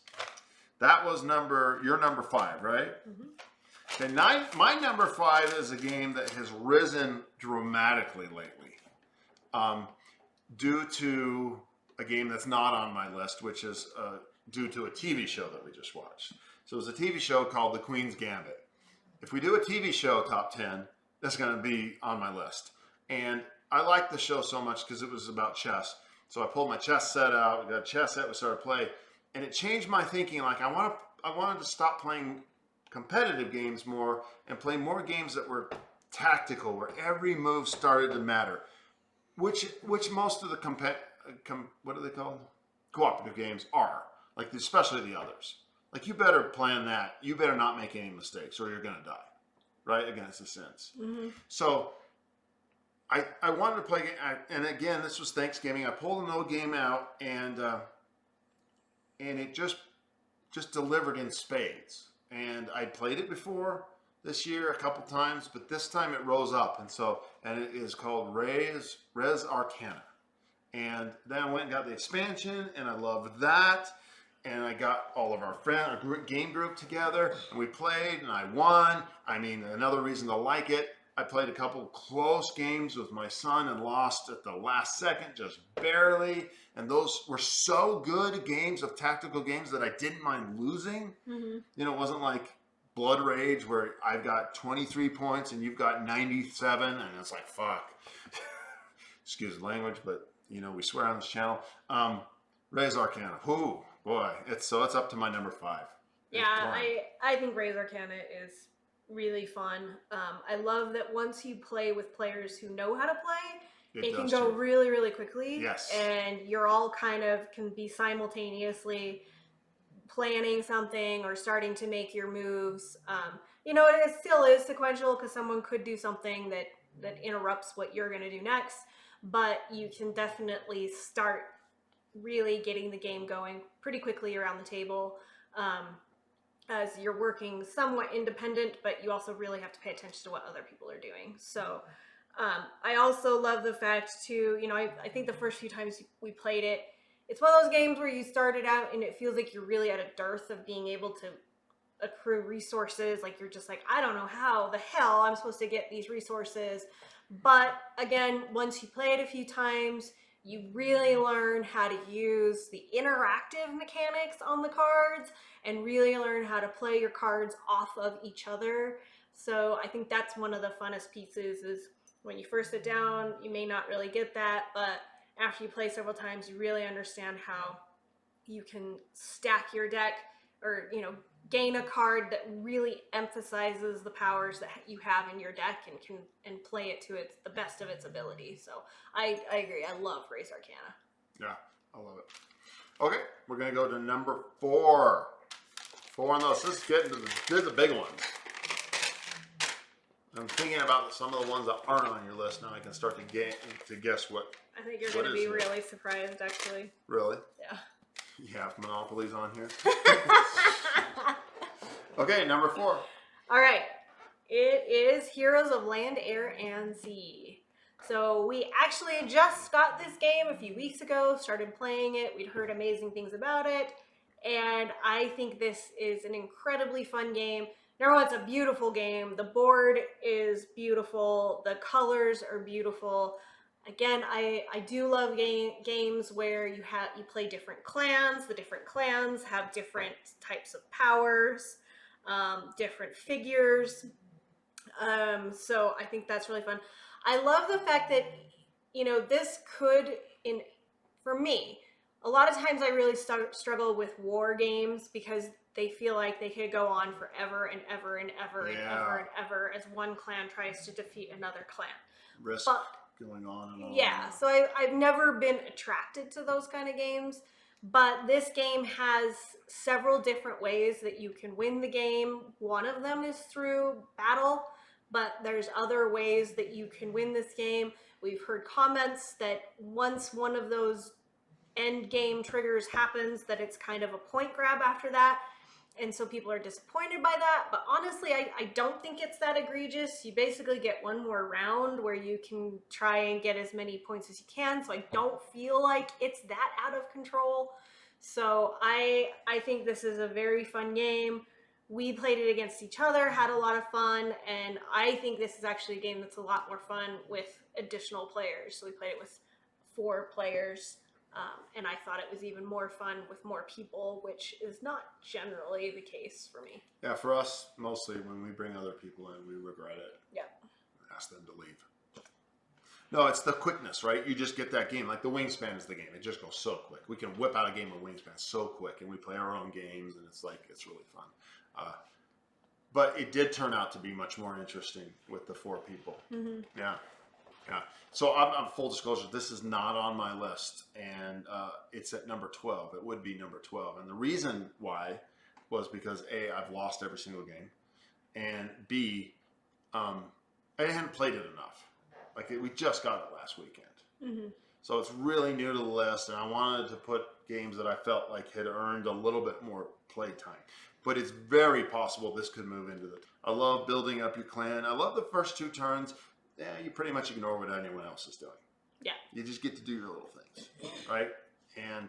That was your number 5, right? Mm-hmm. And my number 5 is a game that has risen dramatically lately, due to a game that's not on my list, which is due to a TV show that we just watched. So it was a TV show called The Queen's Gambit. If we do a TV show top 10, that's going to be on my list. And I liked the show so much because it was about chess. So I pulled my chess set out, we got a chess set, we started playing, and it changed my thinking. Like I wanted to stop playing competitive games more and play more games that were tactical, where every move started to matter. Which most of the what are they called? Cooperative games are. Like especially the others. Like you better plan that. You better not make any mistakes or you're gonna die. Right? Against the Sins. Mm-hmm. So I wanted to play, and again, this was Thanksgiving. I pulled an old game out, and it just delivered in spades. And I played it before this year a couple times, but this time it rose up, and it is called Res Arcana. And then I went and got the expansion, and I loved that. And I got all of our friends, our game group together, and we played, and I won. I mean, another reason to like it. I played a couple close games with my son and lost at the last second, just barely. And those were so good games of tactical games that I didn't mind losing. Mm-hmm. You know, it wasn't like Blood Rage where I've got 23 points and you've got 97, and it's like, fuck. Excuse the language, but, you know, we swear on this channel. Res Arcana. Whoo, boy. It's up to my number 5. Yeah, I think Res Arcana is really fun. I love that once you play with players who know how to play, it can go really, really quickly. Yes. And you're all kind of can be simultaneously planning something or starting to make your moves. You know, it still is sequential because someone could do something that interrupts what you're going to do next, but you can definitely start really getting the game going pretty quickly around the table. As you're working somewhat independent, but you also really have to pay attention to what other people are doing. So I also love the fact too, you know, I think the first few times we played it, it's one of those games where you started out and it feels like you're really at a dearth of being able to accrue resources. Like you're just like, I don't know how the hell I'm supposed to get these resources. But again, once you play it a few times, you really learn how to use the interactive mechanics on the cards and really learn how to play your cards off of each other. So I think that's one of the funnest pieces is when you first sit down, you may not really get that, but after you play several times, you really understand how you can stack your deck or, you know, gain a card that really emphasizes the powers that you have in your deck and play it to the best of its ability. So I agree. I love Res Arcana. Yeah, I love it. Okay, we're gonna go to number 4. 4 on those. Let's get into the big ones. I'm thinking about some of the ones that aren't on your list now. I can start to guess what. I think you're going to be really surprised, actually. Really? Yeah. You have Monopolies on here. Okay, number 4. All right. It is Heroes of Land, Air, and Sea. So we actually just got this game a few weeks ago, started playing it. We'd heard amazing things about it. And I think this is an incredibly fun game. Number one, it's a beautiful game. The board is beautiful. The colors are beautiful. Again, I do love games where you play different clans. The different clans have different types of powers, different figures. So I think that's really fun. I love the fact that, you know, this could, for me, a lot of times I really struggle with war games because they feel like they could go on forever and ever and ever and ever and ever as one clan tries to defeat another clan. Risk going on and on. Yeah, so I've never been attracted to those kind of games, but this game has several different ways that you can win the game. One of them is through battle, but there's other ways that you can win this game. We've heard comments that once one of those end game triggers happens, that it's kind of a point grab after that. And so people are disappointed by that. But honestly, I don't think it's that egregious. You basically get one more round where you can try and get as many points as you can. So I don't feel like it's that out of control. So I think this is a very fun game. We played it against each other, had a lot of fun, and I think this is actually a game that's a lot more fun with additional players. So we played it with 4 players. And I thought it was even more fun with more people, which is not generally the case for me. Yeah, for us, mostly when we bring other people in, we regret it. Yeah. Ask them to leave. No, it's the quickness, right? You just get that game. Like the Wingspan is the game. It just goes so quick. We can whip out a game of Wingspan so quick, and we play our own games, and it's really fun. But it did turn out to be much more interesting with the 4 people. Mm-hmm. Yeah. Yeah. So I'm full disclosure, this is not on my list, and it's at number 12. It would be number 12. And the reason why was because A, I've lost every single game, and B, I hadn't played it enough. Like we just got it last weekend. Mm-hmm. So it's really new to the list, and I wanted to put games that I felt like had earned a little bit more play time. But it's very possible this could move into the... I love building up your clan. I love the first 2 turns. Yeah, you pretty much ignore what anyone else is doing. Yeah. You just get to do your little things, right? And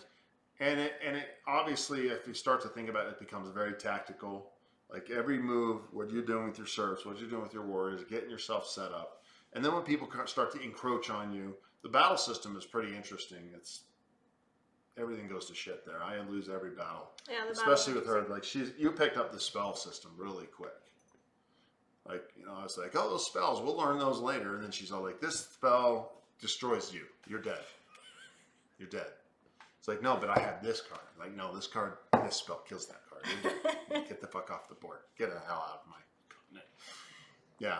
it obviously, if you start to think about it, it becomes very tactical. Like every move, what you're doing with your serfs, what you're doing with your warriors, getting yourself set up. And then when people start to encroach on you, the battle system is pretty interesting. Everything goes to shit there. I lose every battle. Yeah, especially with her. Like you picked up the spell system really quick. Like, I was like, oh, those spells, we'll learn those later. And then she's all like, this spell destroys you. You're dead. You're dead. It's like, no, but I have this card. Like, no, this spell kills that card. You're dead. Get the fuck off the board. Get the hell out of my continent. Yeah.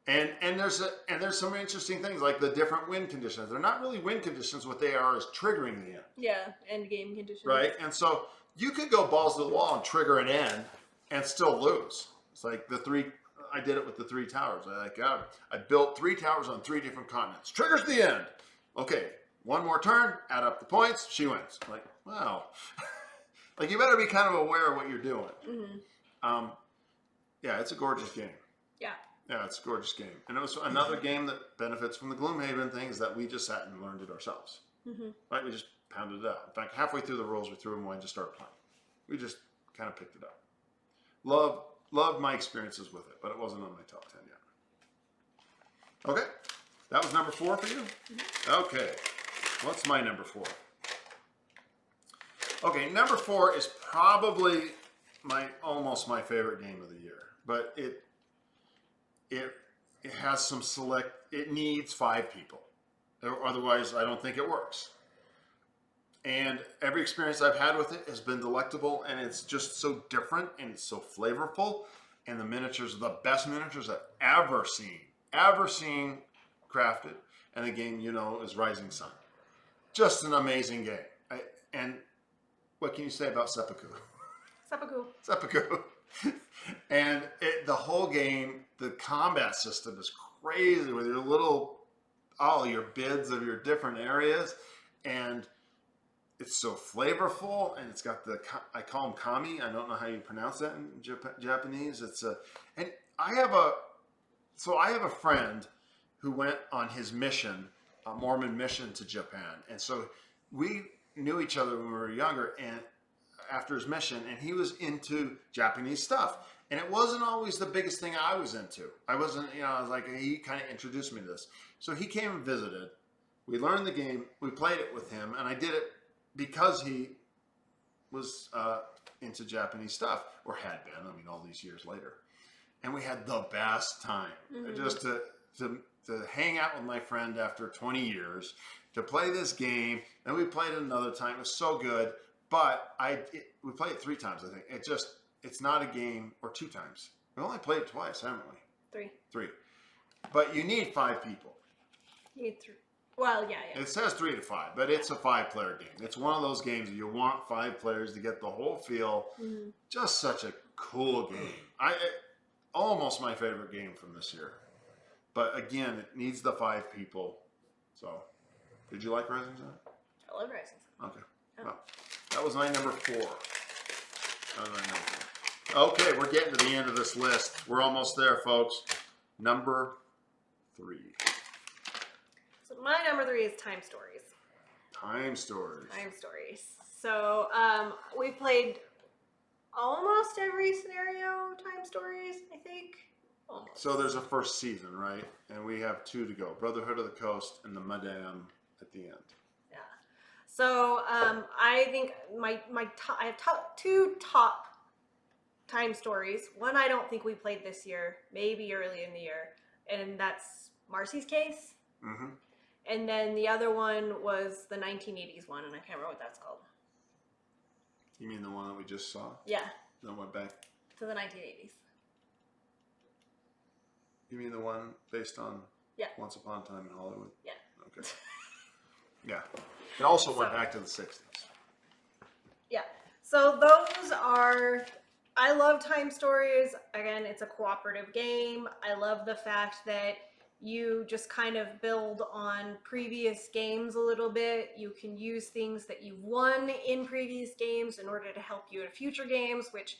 And there's some interesting things, like the different win conditions. They're not really win conditions. What they are is triggering the end. Yeah, end game conditions. Right? And so you could go balls to the wall and trigger an end and still lose. It's like I did it with the 3 towers. I built 3 towers on 3 different continents. Triggers the end. Okay, one more turn, add up the points, she wins. Like, wow. Like, you better be kind of aware of what you're doing. Mm-hmm. Yeah, it's a gorgeous game. Yeah. Yeah, it's a gorgeous game. And it was another game that benefits from the Gloomhaven things that we just sat and learned it ourselves. Mm-hmm. Right? We just pounded it out. In fact, halfway through the rules, we threw them away and just started playing. We just kind of picked it up. Loved my experiences with it, but it wasn't on my top 10 yet. Okay, that was number 4 for you? Mm-hmm. Okay, what's my number 4? Okay, number 4 is probably almost my favorite game of the year, but it has some it needs 5 people. Otherwise, I don't think it works. And every experience I've had with it has been delectable, and it's just so different, and it's so flavorful. And the miniatures are the best miniatures I've ever seen crafted. And the game, is Rising Sun. Just an amazing game. And what can you say about Seppuku? Seppuku. And the whole game, the combat system is crazy with all your bids of your different areas. And it's so flavorful, and it's got I call them kami. I don't know how you pronounce that in Japanese. And I have a friend who went on his mission, a Mormon mission to Japan. And so we knew each other when we were younger, and after his mission, and he was into Japanese stuff. And it wasn't always the biggest thing I was into. I wasn't, I was like, he kind of introduced me to this. So he came and visited. We learned the game. We played it with him, and I did it because he was into Japanese stuff, or had been, all these years later. And we had the best time. Mm-hmm. Just to hang out with my friend after 20 years, to play this game, and we played it another time. It was so good, but we played it 3 times, I think. It's not a game, or 2 times. We only played it twice, haven't we? 3. But you need 5 people. You need 3. Well, yeah. It says 3 to 5, but it's a 5-player game. It's one of those games you want 5 players to get the whole feel. Mm-hmm. Just such a cool game. Almost my favorite game from this year. But again, it needs the 5 people. So, did you like Rising Sun? I love Rising Sun. Okay. Oh. Well, that was my number 4. Okay, we're getting to the end of this list. We're almost there, folks. Number 3. So my number 3 is Time Stories. Time Stories. Time Stories. So we played almost every scenario Time Stories, I think. Almost. So there's a first season, right? And we have 2 to go. Brotherhood of the Coast and the Madame at the end. Yeah. So I think I have 2 top Time Stories. One I don't think we played this year, maybe early in the year, and that's Marcy's Case. Mm-hmm. And then the other one was the 1980s one, and I can't remember what that's called. You mean the one that we just saw? Yeah. Then went back? To the 1980s. You mean the one based on Once Upon a Time in Hollywood? Yeah. Okay. Yeah. It also went back to the 60s. Yeah. So those are... I love Time Stories. Again, it's a cooperative game. I love the fact that you just kind of build on previous games a little bit. You can use things that you've won in previous games in order to help you in future games, which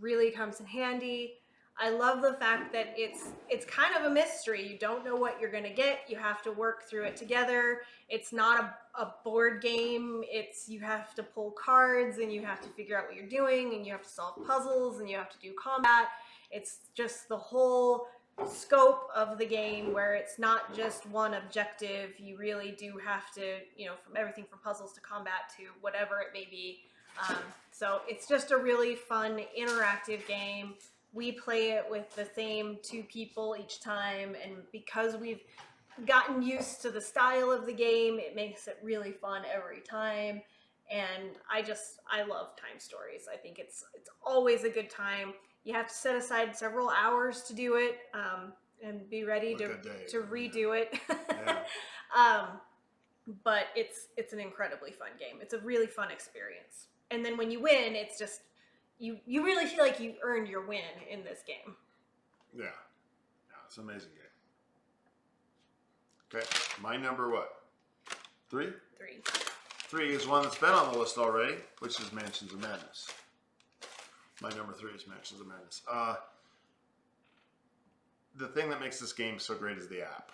really comes in handy. I love the fact that it's kind of a mystery. You don't know what you're going to get. You have to work through it together. It's not a board game. You have to pull cards and you have to figure out what you're doing and you have to solve puzzles and you have to do combat. It's just the whole scope of the game where it's not just one objective. You really do have to, from everything from puzzles to combat to whatever it may be. So it's just a really fun, interactive game. We play it with the same 2 people each time, and because we've gotten used to the style of the game, it makes it really fun every time. And I love Time Stories. I think it's always a good time. You have to set aside several hours to do it, and be ready to redo it. Yeah. But it's an incredibly fun game. It's a really fun experience. And then when you win, it's just you really feel like you earned your win in this game. Yeah. It's an amazing game. Okay, my number what? 3? 3. 3 is one that's been on the list already, which is Mansions of Madness. My number 3 is Mansions of Madness. The thing that makes this game so great is the app.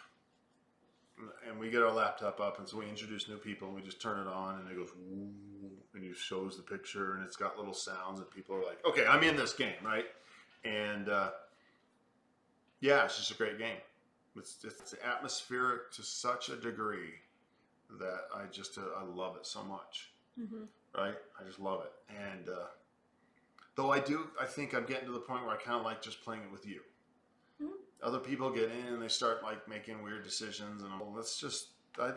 And we get our laptop up, and so we introduce new people, and we just turn it on, and it goes, woo, and it shows the picture, and it's got little sounds, and people are like, okay, I'm in this game, right? And yeah, it's just a great game. It's atmospheric to such a degree that I love it so much, right? I just love it. And though I think I'm getting to the point where I kind of like just playing it with you. Other people get in and they start like making weird decisions, and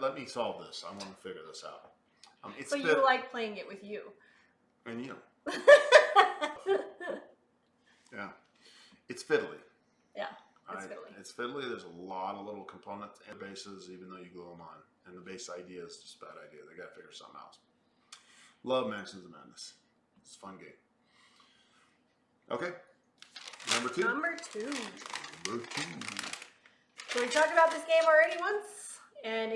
let me solve this. I want to figure this out. So you like playing it with you? And you. Yeah, it's fiddly. Yeah, it's fiddly. It's fiddly. There's a lot of little components and bases, even though you glue them on. And the base idea is just a bad idea. They got to figure something else. Love Mansions of Madness. It's a fun game. Okay, number 2. Number 2. Number 2. So we talked about this game already once, and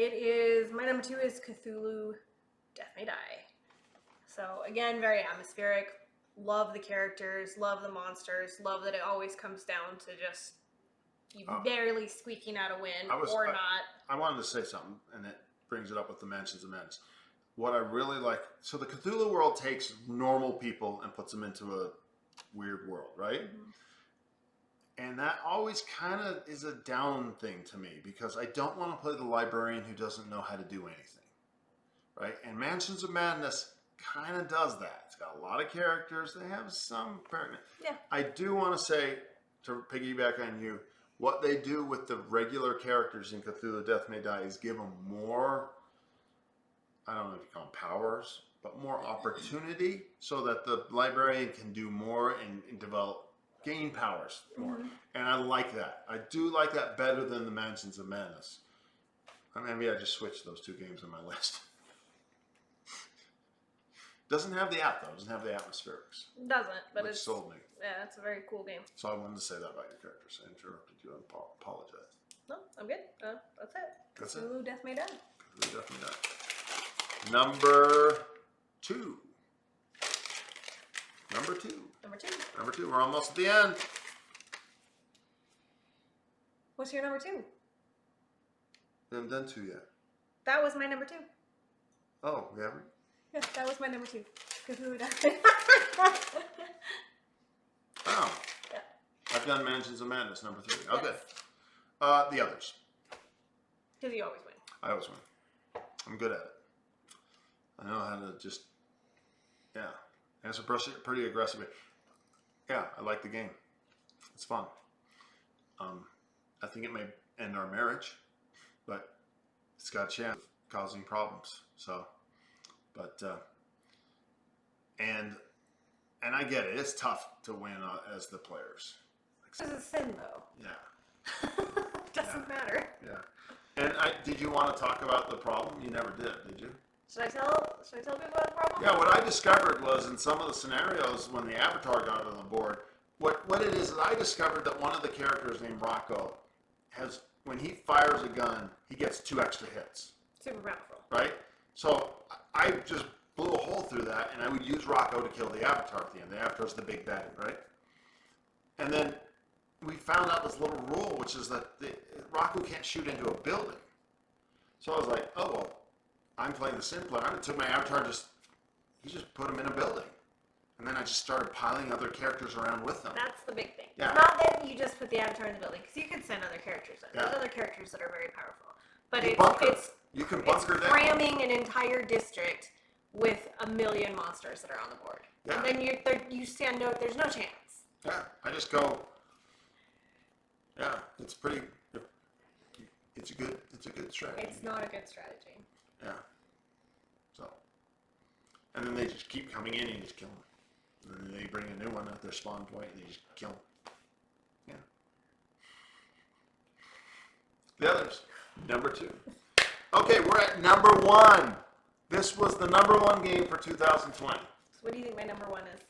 my number 2 is Cthulhu Death May Die. So again, very atmospheric. Love the characters, love the monsters, love that it always comes down to just you barely squeaking out a win or not. I wanted to say something, and it brings it up with the Mansions of Madness. What I really like, so the Cthulhu world takes normal people and puts them into a weird world, right? And that always kind of is a down thing to me, because I don't want to play the librarian who doesn't know how to do anything, right? And Mansions of Madness kind of does that. It's got a lot of characters. They have some pertinent. Yeah. I do want to say, to piggyback on you, what they do with the regular characters in Cthulhu Death May Die is give them more, I don't know if you call them powers, but more opportunity, so that the librarian can do more and gain powers more. And I like that. I do like that better than the Mansions of Madness. Maybe I just switched those 2 games on my list. Doesn't have the app, though. Doesn't have the atmospherics. It doesn't, but which sold me. Yeah, it's a very cool game. So I wanted to say that about your characters. I interrupted you and apologize. No, I'm good. That's it. That's Cthulhu Death May Die. Cthulhu Death May Die. Number 2. Number 2. Number 2. We're almost at the end. What's your number 2? We haven't done 2 yet. That was my number 2. Oh, we haven't? Yes, that was my number 2. Cthulhu died. Oh. Yeah. I've done Mansions of Madness, number 3. Okay. Yes. The others. Because you always win. I always win. I'm good at it. I know how to just, yeah. Answer pretty aggressively. Yeah, I like the game. It's fun. I think it may end our marriage, but it's got a chance of causing problems. So, but, and I get it. It's tough to win as the players. It's a sin, though. Yeah. Doesn't matter. Yeah. And did you want to talk about the problem? You never did you? Should I tell people about the problem? Yeah, what I discovered was in some of the scenarios when the Avatar got on the board, what it is I discovered that one of the characters named Rocco has, when he fires a gun, he gets 2 extra hits. Super powerful. Right? So I just blew a hole through that, and I would use Rocco to kill the Avatar at the end. The Avatar's the big bad, right? And then we found out this little rule, which is that Rocco can't shoot into a building. So I was like, oh, well, I'm playing the Sin player. I took my Avatar and he just put him in a building. And then I just started piling other characters around with them. That's the big thing. Yeah. It's not that you just put the Avatar in the building, because you can send other characters in. Yeah. There's other characters that are very powerful. But You can bunker it's down. cramming an entire district with a million monsters that are on the board. Yeah. And then you stand there's no chance. Yeah, I just go. Yeah, it's pretty. It's a good strategy. It's not a good strategy. Yeah. So, and then they just keep coming in and you just kill them. And then they bring a new one at their spawn point and they just kill them. Yeah. The others, number 2. Okay, we're at number 1. This was the number 1 game for 2020. So what do you think my number 1 is?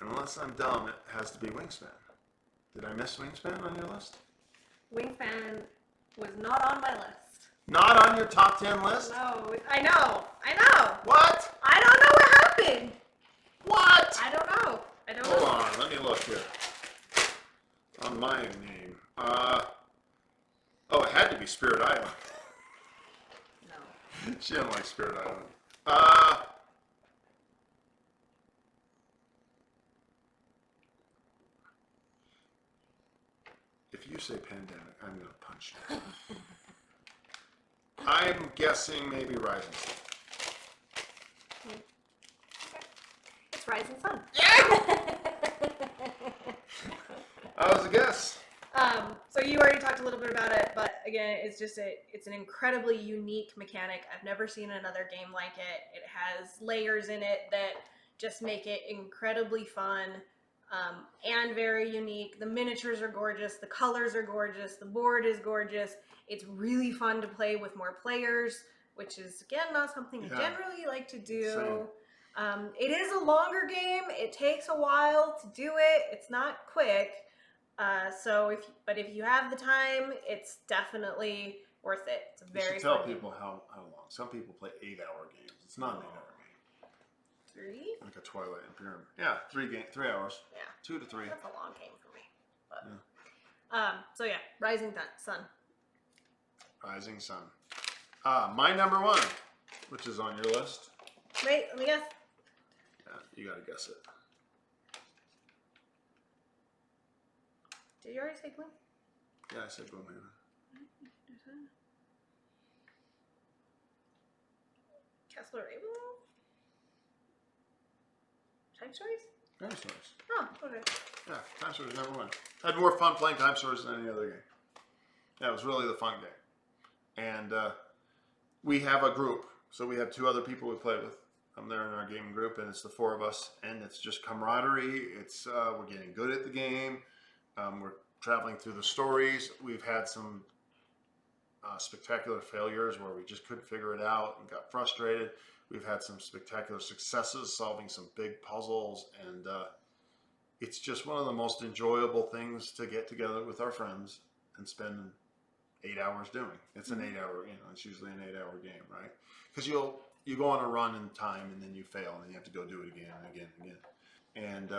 Unless I'm dumb, it has to be Wingspan. Did I miss Wingspan on your list? Wingspan was not on my list. Not on your top 10 list? No, I know. What? I don't know what happened. What? I don't know. Hold on, let me look here. On my name. Oh, it had to be Spirit Island. No. She didn't like Spirit Island. If you say Pandemic, I'm going to punch you. I'm guessing maybe Rising Sun. Okay. It's Rising Sun. That was a guess. So you already talked a little bit about it, but again, it's an incredibly unique mechanic. I've never seen another game like it. It has layers in it that just make it incredibly fun and very unique. The miniatures are gorgeous. The colors are gorgeous. The board is gorgeous. It's really fun to play with more players, which is, again, not something I generally like to do. It is a longer game. It takes a while to do it. It's not quick. If you have the time, it's definitely worth it. It's a very you should tell fun people how long. Some people play 8-hour games. It's not an 8-hour game. 3? Like a Twilight Imperium. Yeah, 3 hours. Yeah. 2 to 3. That's a long game for me. But, Rising Sun. Rising Sun. My number 1, which is on your list. Wait, let me guess. Yeah, you gotta guess it. Did you already say Gloom? Yeah, I said Gloomhaven. Castle Ravenloft? Time Stories? Time Stories. Oh, okay. Yeah, Time Stories number 1. I had more fun playing Time Stories than any other game. Yeah, it was really the fun game. And we have a group. So we have 2 other people we play with. I'm there in our gaming group, and it's the 4 of us. And it's just camaraderie. It's we're getting good at the game. We're traveling through the stories. We've had some spectacular failures where we just couldn't figure it out and got frustrated. We've had some spectacular successes solving some big puzzles, and it's just one of the most enjoyable things to get together with our friends and spend 8 hours doing. It's an 8-hour, it's usually an 8-hour game, right? Because you go on a run in time and then you fail and then you have to go do it again and again and again. And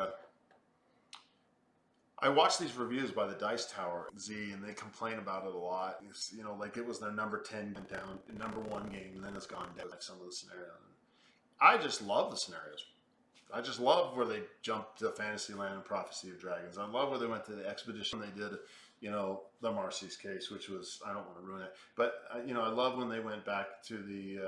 I watched these reviews by the Dice Tower Z, and they complain about it a lot. It's, you know, like it was their number 10 down, number 1 game, and then it's gone down like some of the scenarios. I just love the scenarios. I just love where they jumped to Fantasyland and Prophecy of Dragons. I love where they went to the expedition. They did, you know, the Marcy's case, which was, I don't want to ruin it, but you know, I love when they went back to the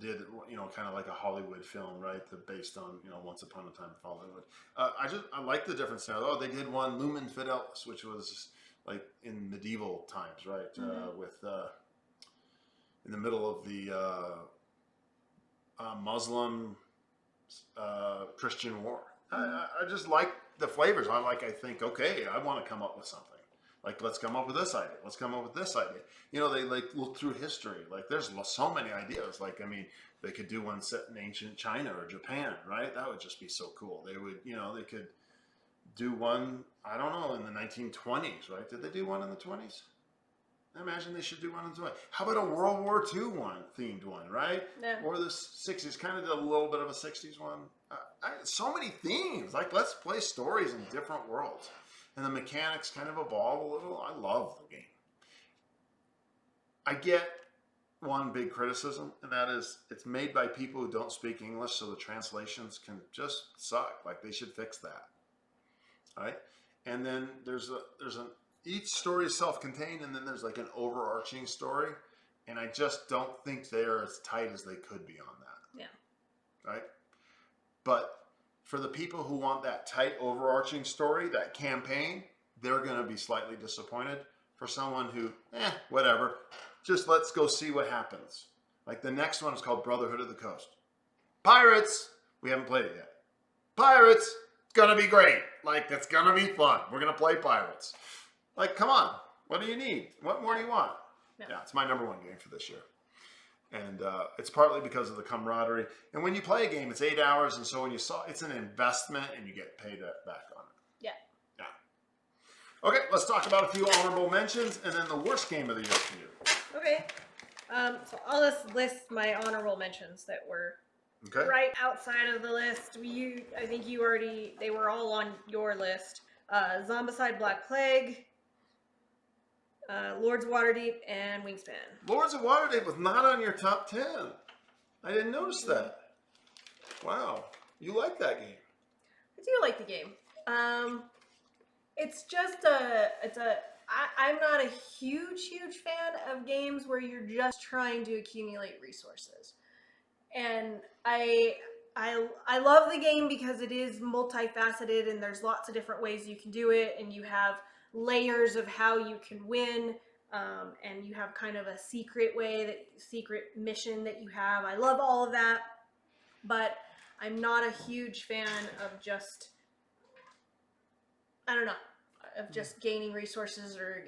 did, you know, kind of like a Hollywood film, right? Based on, you know, Once Upon a Time in Hollywood. I like the different scenarios. Oh, they did one, Lumen Fidelis, which was like in medieval times, right? With in the middle of the Muslim Christian war. I just like the flavors. I think, okay, I want to come up with something. Like, let's come up with this idea. Let's come up with this idea. You know, they like look through history. Like, there's so many ideas. Like, I mean, they could do one set in ancient China or Japan, right? That would just be so cool. They would, you know, they could do one, I don't know, in the 1920s, right? Did they do one in the 20s? I imagine they should do one in the 20s. How about a World War II one, themed one, right? Yeah. Or the 60s, kind of did a little bit of a 60s one. So many themes. Like, let's play stories in different worlds. And the mechanics kind of evolve a little. I love the game. I get one big criticism, and that is it's made by people who don't speak English, so the translations can just suck. Like, they should fix that. All right? And then each story is self-contained, and then there's like an overarching story, and I just don't think they're as tight as they could be on that. Yeah. Right? But for the people who want that tight overarching story, that campaign, they're going to be slightly disappointed. For someone who, whatever, just let's go see what happens. Like the next one is called Brotherhood of the Coast. Pirates! We haven't played it yet. Pirates! It's going to be great. Like, it's going to be fun. We're going to play pirates. Like, come on. What do you need? What more do you want? Yeah, it's my number 1 game for this year. And it's partly because of the camaraderie. And when you play a game, it's 8 hours. And so when you saw, it's an investment and you get paid back on it. Yeah. Yeah. Okay, let's talk about a few honorable mentions and then the worst game of the year for you. Okay. So I'll just list my honorable mentions that were right outside of the list. I think they were all on your list. Zombicide Black Plague, Lords of Waterdeep, and Wingspan. Lords of Waterdeep was not on your top 10. I didn't notice that. Wow. You like that game. I do like the game. It's just I'm not a huge fan of games where you're just trying to accumulate resources. And I love the game because it is multifaceted and there's lots of different ways you can do it, and you have layers of how you can win, and you have kind of a secret mission that you have. I love all of that, but I'm not a huge fan of just, I don't know, of just gaining resources or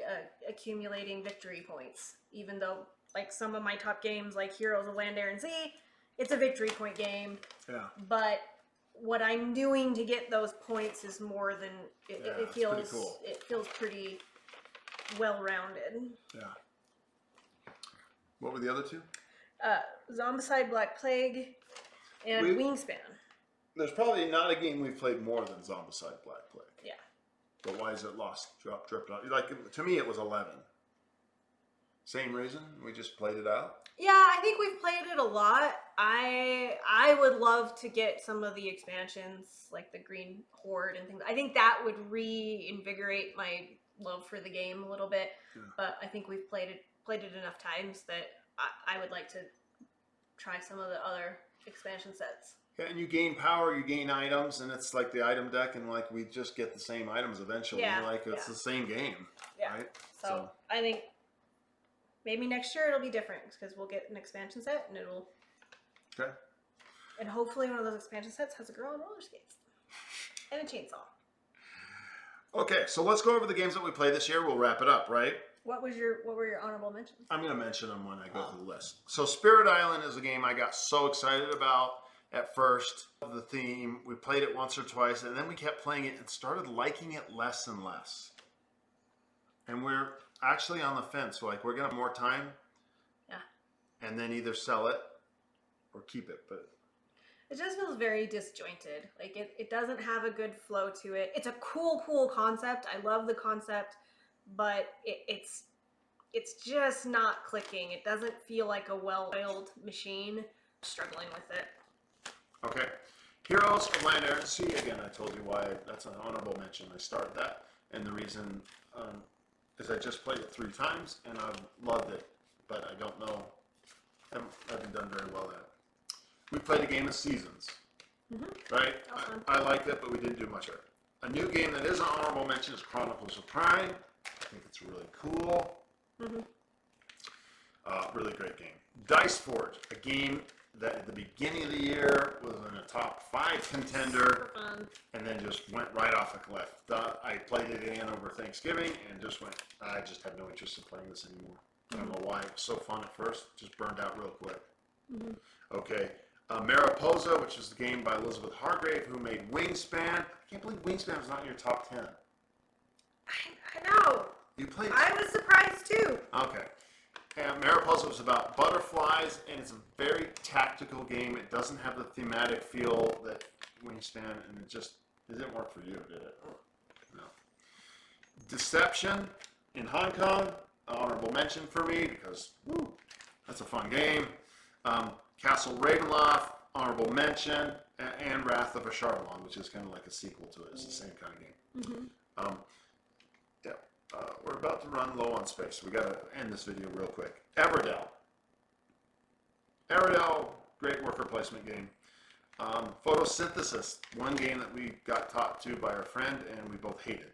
accumulating victory points. Even though, like, some of my top games, like Heroes of Land, Air, and Sea, it's a victory point game. Yeah. But what I'm doing to get those points is more than it feels. Pretty cool. It feels pretty well-rounded. Yeah. What were the other two? Zombicide Black Plague and Wingspan. There's probably not a game we've played more than Zombicide Black Plague. Yeah. But why is it dropped out? Like, to me, it was 11. Same reason? We just played it out? Yeah, I think we've played it a lot. I would love to get some of the expansions, like the Green Horde and things. I think that would reinvigorate my love for the game a little bit. Yeah. But I think we've played it enough times that I would like to try some of the other expansion sets. Yeah, and you gain power, you gain items, and it's like the item deck, and like we just get the same items eventually. Yeah, like it's the same game. Yeah. Right? So I think maybe next year it'll be different because we'll get an expansion set and it'll. Okay. And hopefully one of those expansion sets has a girl on roller skates and a chainsaw. Okay, so let's go over the games that we played this year. We'll wrap it up, right? What were your honorable mentions? I'm going to mention them when I go through the list. So Spirit Island is a game I got so excited about at first. The theme, we played it once or twice, and then we kept playing it and started liking it less and less. And we're actually on the fence. Like, we're going to have more time. Yeah. And then either sell it or keep it, but it just feels very disjointed. Like it doesn't have a good flow to it. It's a cool concept. I love the concept, but it's just not clicking. It doesn't feel like a well-oiled machine. Struggling with it. okay. Heroes of Land, Air, and Sea. Again, I told you why that's an honorable mention. I started that, and the reason is I just played it 3 times, and I've loved it, but I don't know, I haven't done very well at it. We played a game of Seasons, right? I liked it, but we didn't do much of it. A new game that is an honorable mention is Chronicles of Prime. I think it's really cool. Really great game. Dice Forge, a game that at the beginning of the year was in a top 5 contender, and then just went right off the cliff. I played it again over Thanksgiving and just went, I just have no interest in playing this anymore. I don't know why. It was so fun at first, just burned out real quick. Okay. Mariposa, which is the game by Elizabeth Hargrave, who made Wingspan. I can't believe Wingspan was not in your top 10. I know. You played. I was surprised too. Okay. And Mariposa was about butterflies, and it's a very tactical game. It doesn't have the thematic feel that Wingspan, and it didn't work for you, did it? No. Deception in Hong Kong, honorable mention for me because that's a fun game. Castle Ravenloft, honorable mention, and Wrath of a Charlemagne, which is kind of like a sequel to it. It's the same kind of game. We're about to run low on space. We got to end this video real quick. Everdell, great worker placement game. Photosynthesis, one game that we got taught to by our friend and we both hated.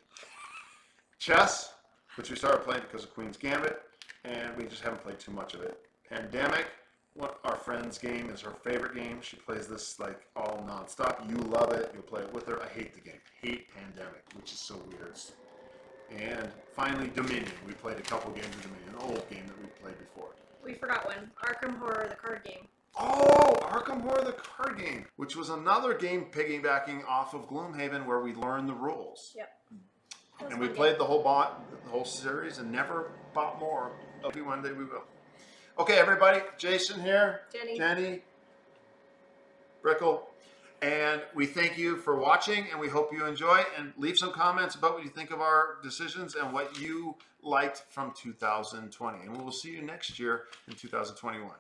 Chess, which we started playing because of Queen's Gambit, and we just haven't played too much of it. Pandemic, our friend's game is her favorite game. She plays this like all nonstop. You love it. You'll play it with her. I hate the game. Hate Pandemic, which is so weird. And finally, Dominion. We played a couple games of Dominion, an old game that we played before. We forgot one. Arkham Horror, the card game. Oh, Arkham Horror, the card game, which was another game piggybacking off of Gloomhaven where we learned the rules. Yep. And we played the whole series and never bought more. Maybe one day we will. Okay, everybody. Jason here. Jenny. Brickle. And we thank you for watching, and we hope you enjoy. And leave some comments about what you think of our decisions and what you liked from 2020. And we will see you next year in 2021.